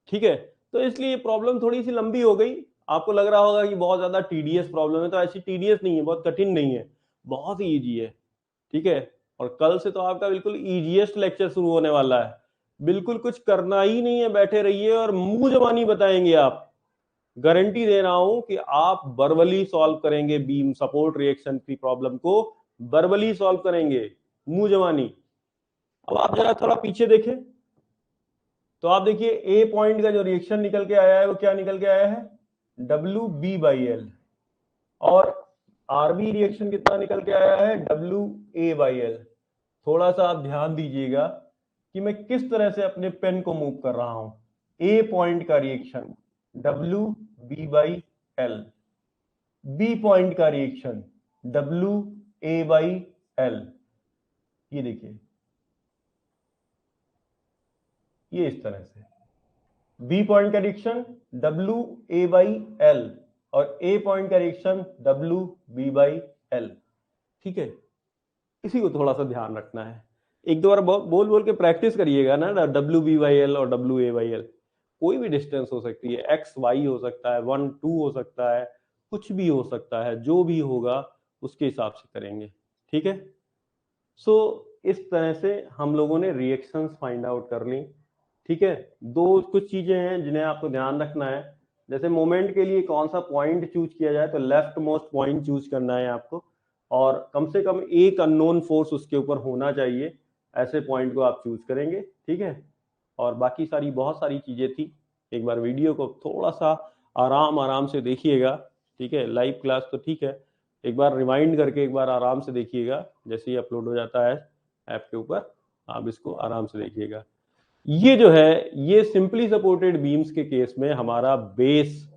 [SPEAKER 1] ठीक है, तो इसलिए प्रॉब्लम थोड़ी सी लंबी हो गई। आपको लग रहा होगा कि बहुत ज्यादा टीडीएस प्रॉब्लम है, तो ऐसी टीडीएस नहीं है, बहुत कठिन नहीं है, बहुत ही ईजी है। ठीक है, और कल से तो आपका बिल्कुल इजीएस्ट लेक्चर शुरू होने वाला है, बिल्कुल कुछ करना ही नहीं है, बैठे रहिए और मुंह जबानी बताएंगे आप। गारंटी दे रहा हूं कि आप वर्बली सॉल्व करेंगे, बीम सपोर्ट रिएक्शन की प्रॉब्लम को वर्बली सॉल्व करेंगे, मुंह जबानी। अब आप जरा थोड़ा पीछे देखें, तो आप देखिए ए पॉइंट का जो रिएक्शन निकल के आया है वो क्या निकल के आया है, WB/L, और आरबी रिएक्शन कितना निकल के आया है, WA/L। थोड़ा सा आप ध्यान दीजिएगा कि मैं किस तरह से अपने पेन को मूव कर रहा हूं। ए पॉइंट का रिएक्शन WB/L, बी पॉइंट का रिएक्शन WA/L। ये देखिए, ये इस तरह से बी पॉइंट का रिएक्शन WA/L और ए पॉइंट का रिएक्शन WB/L। ठीक है, इसी को थोड़ा सा ध्यान रखना है। एक दो बार बोल बोल के प्रैक्टिस करिएगा ना, WB/L और WA/L। कोई भी डिस्टेंस हो सकती है, एक्स वाई हो सकता है, 1 2 हो सकता है, कुछ भी हो सकता है, जो भी होगा उसके हिसाब से करेंगे। ठीक है, सो इस तरह से हम लोगों ने रिएक्शंस फाइंड आउट कर ली। ठीक है, दो कुछ चीजें हैं जिन्हें आपको ध्यान रखना है। जैसे मोमेंट के लिए कौन सा पॉइंट चूज किया जाए, तो लेफ्ट मोस्ट पॉइंट चूज करना है आपको, और कम से कम एक अननोन फोर्स उसके ऊपर होना चाहिए, ऐसे पॉइंट को आप चूज करेंगे। ठीक है, और बाकी सारी बहुत सारी चीजें थी। एक बार वीडियो को थोड़ा सा आराम आराम से देखिएगा। ठीक है, लाइव क्लास तो ठीक है, एक बार रिवाइंड करके एक बार आराम से देखिएगा। जैसे ही अपलोड हो जाता है ऐप के ऊपर, आप इसको आराम से देखिएगा। ये जो है, ये सिंपली सपोर्टेड बीम्स के केस में हमारा बेस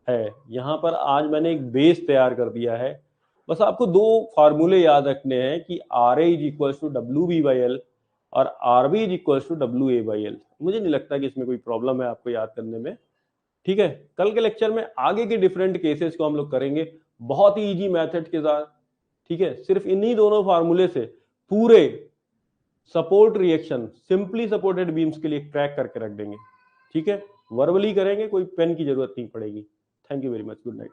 [SPEAKER 1] है। यहां पर आज मैंने एक बेस तैयार कर दिया है। बस आपको दो फार्मूले याद रखने हैं कि RA is equal to WB/L और RB is equal to WA/L। मुझे नहीं लगता कि इसमें कोई प्रॉब्लम है आपको याद करने में। ठीक है, कल के लेक्चर में आगे के डिफरेंट केसेस को हम लोग करेंगे बहुत ही इजी मेथड के साथ। ठीक है, सिर्फ इन्हीं दोनों फार्मूले से पूरे support reaction simply supported beams के लिए क्रैक करके रख देंगे। ठीक है, वर्बली करेंगे, कोई पेन की जरूरत नहीं पड़ेगी। Thank you very much, good night.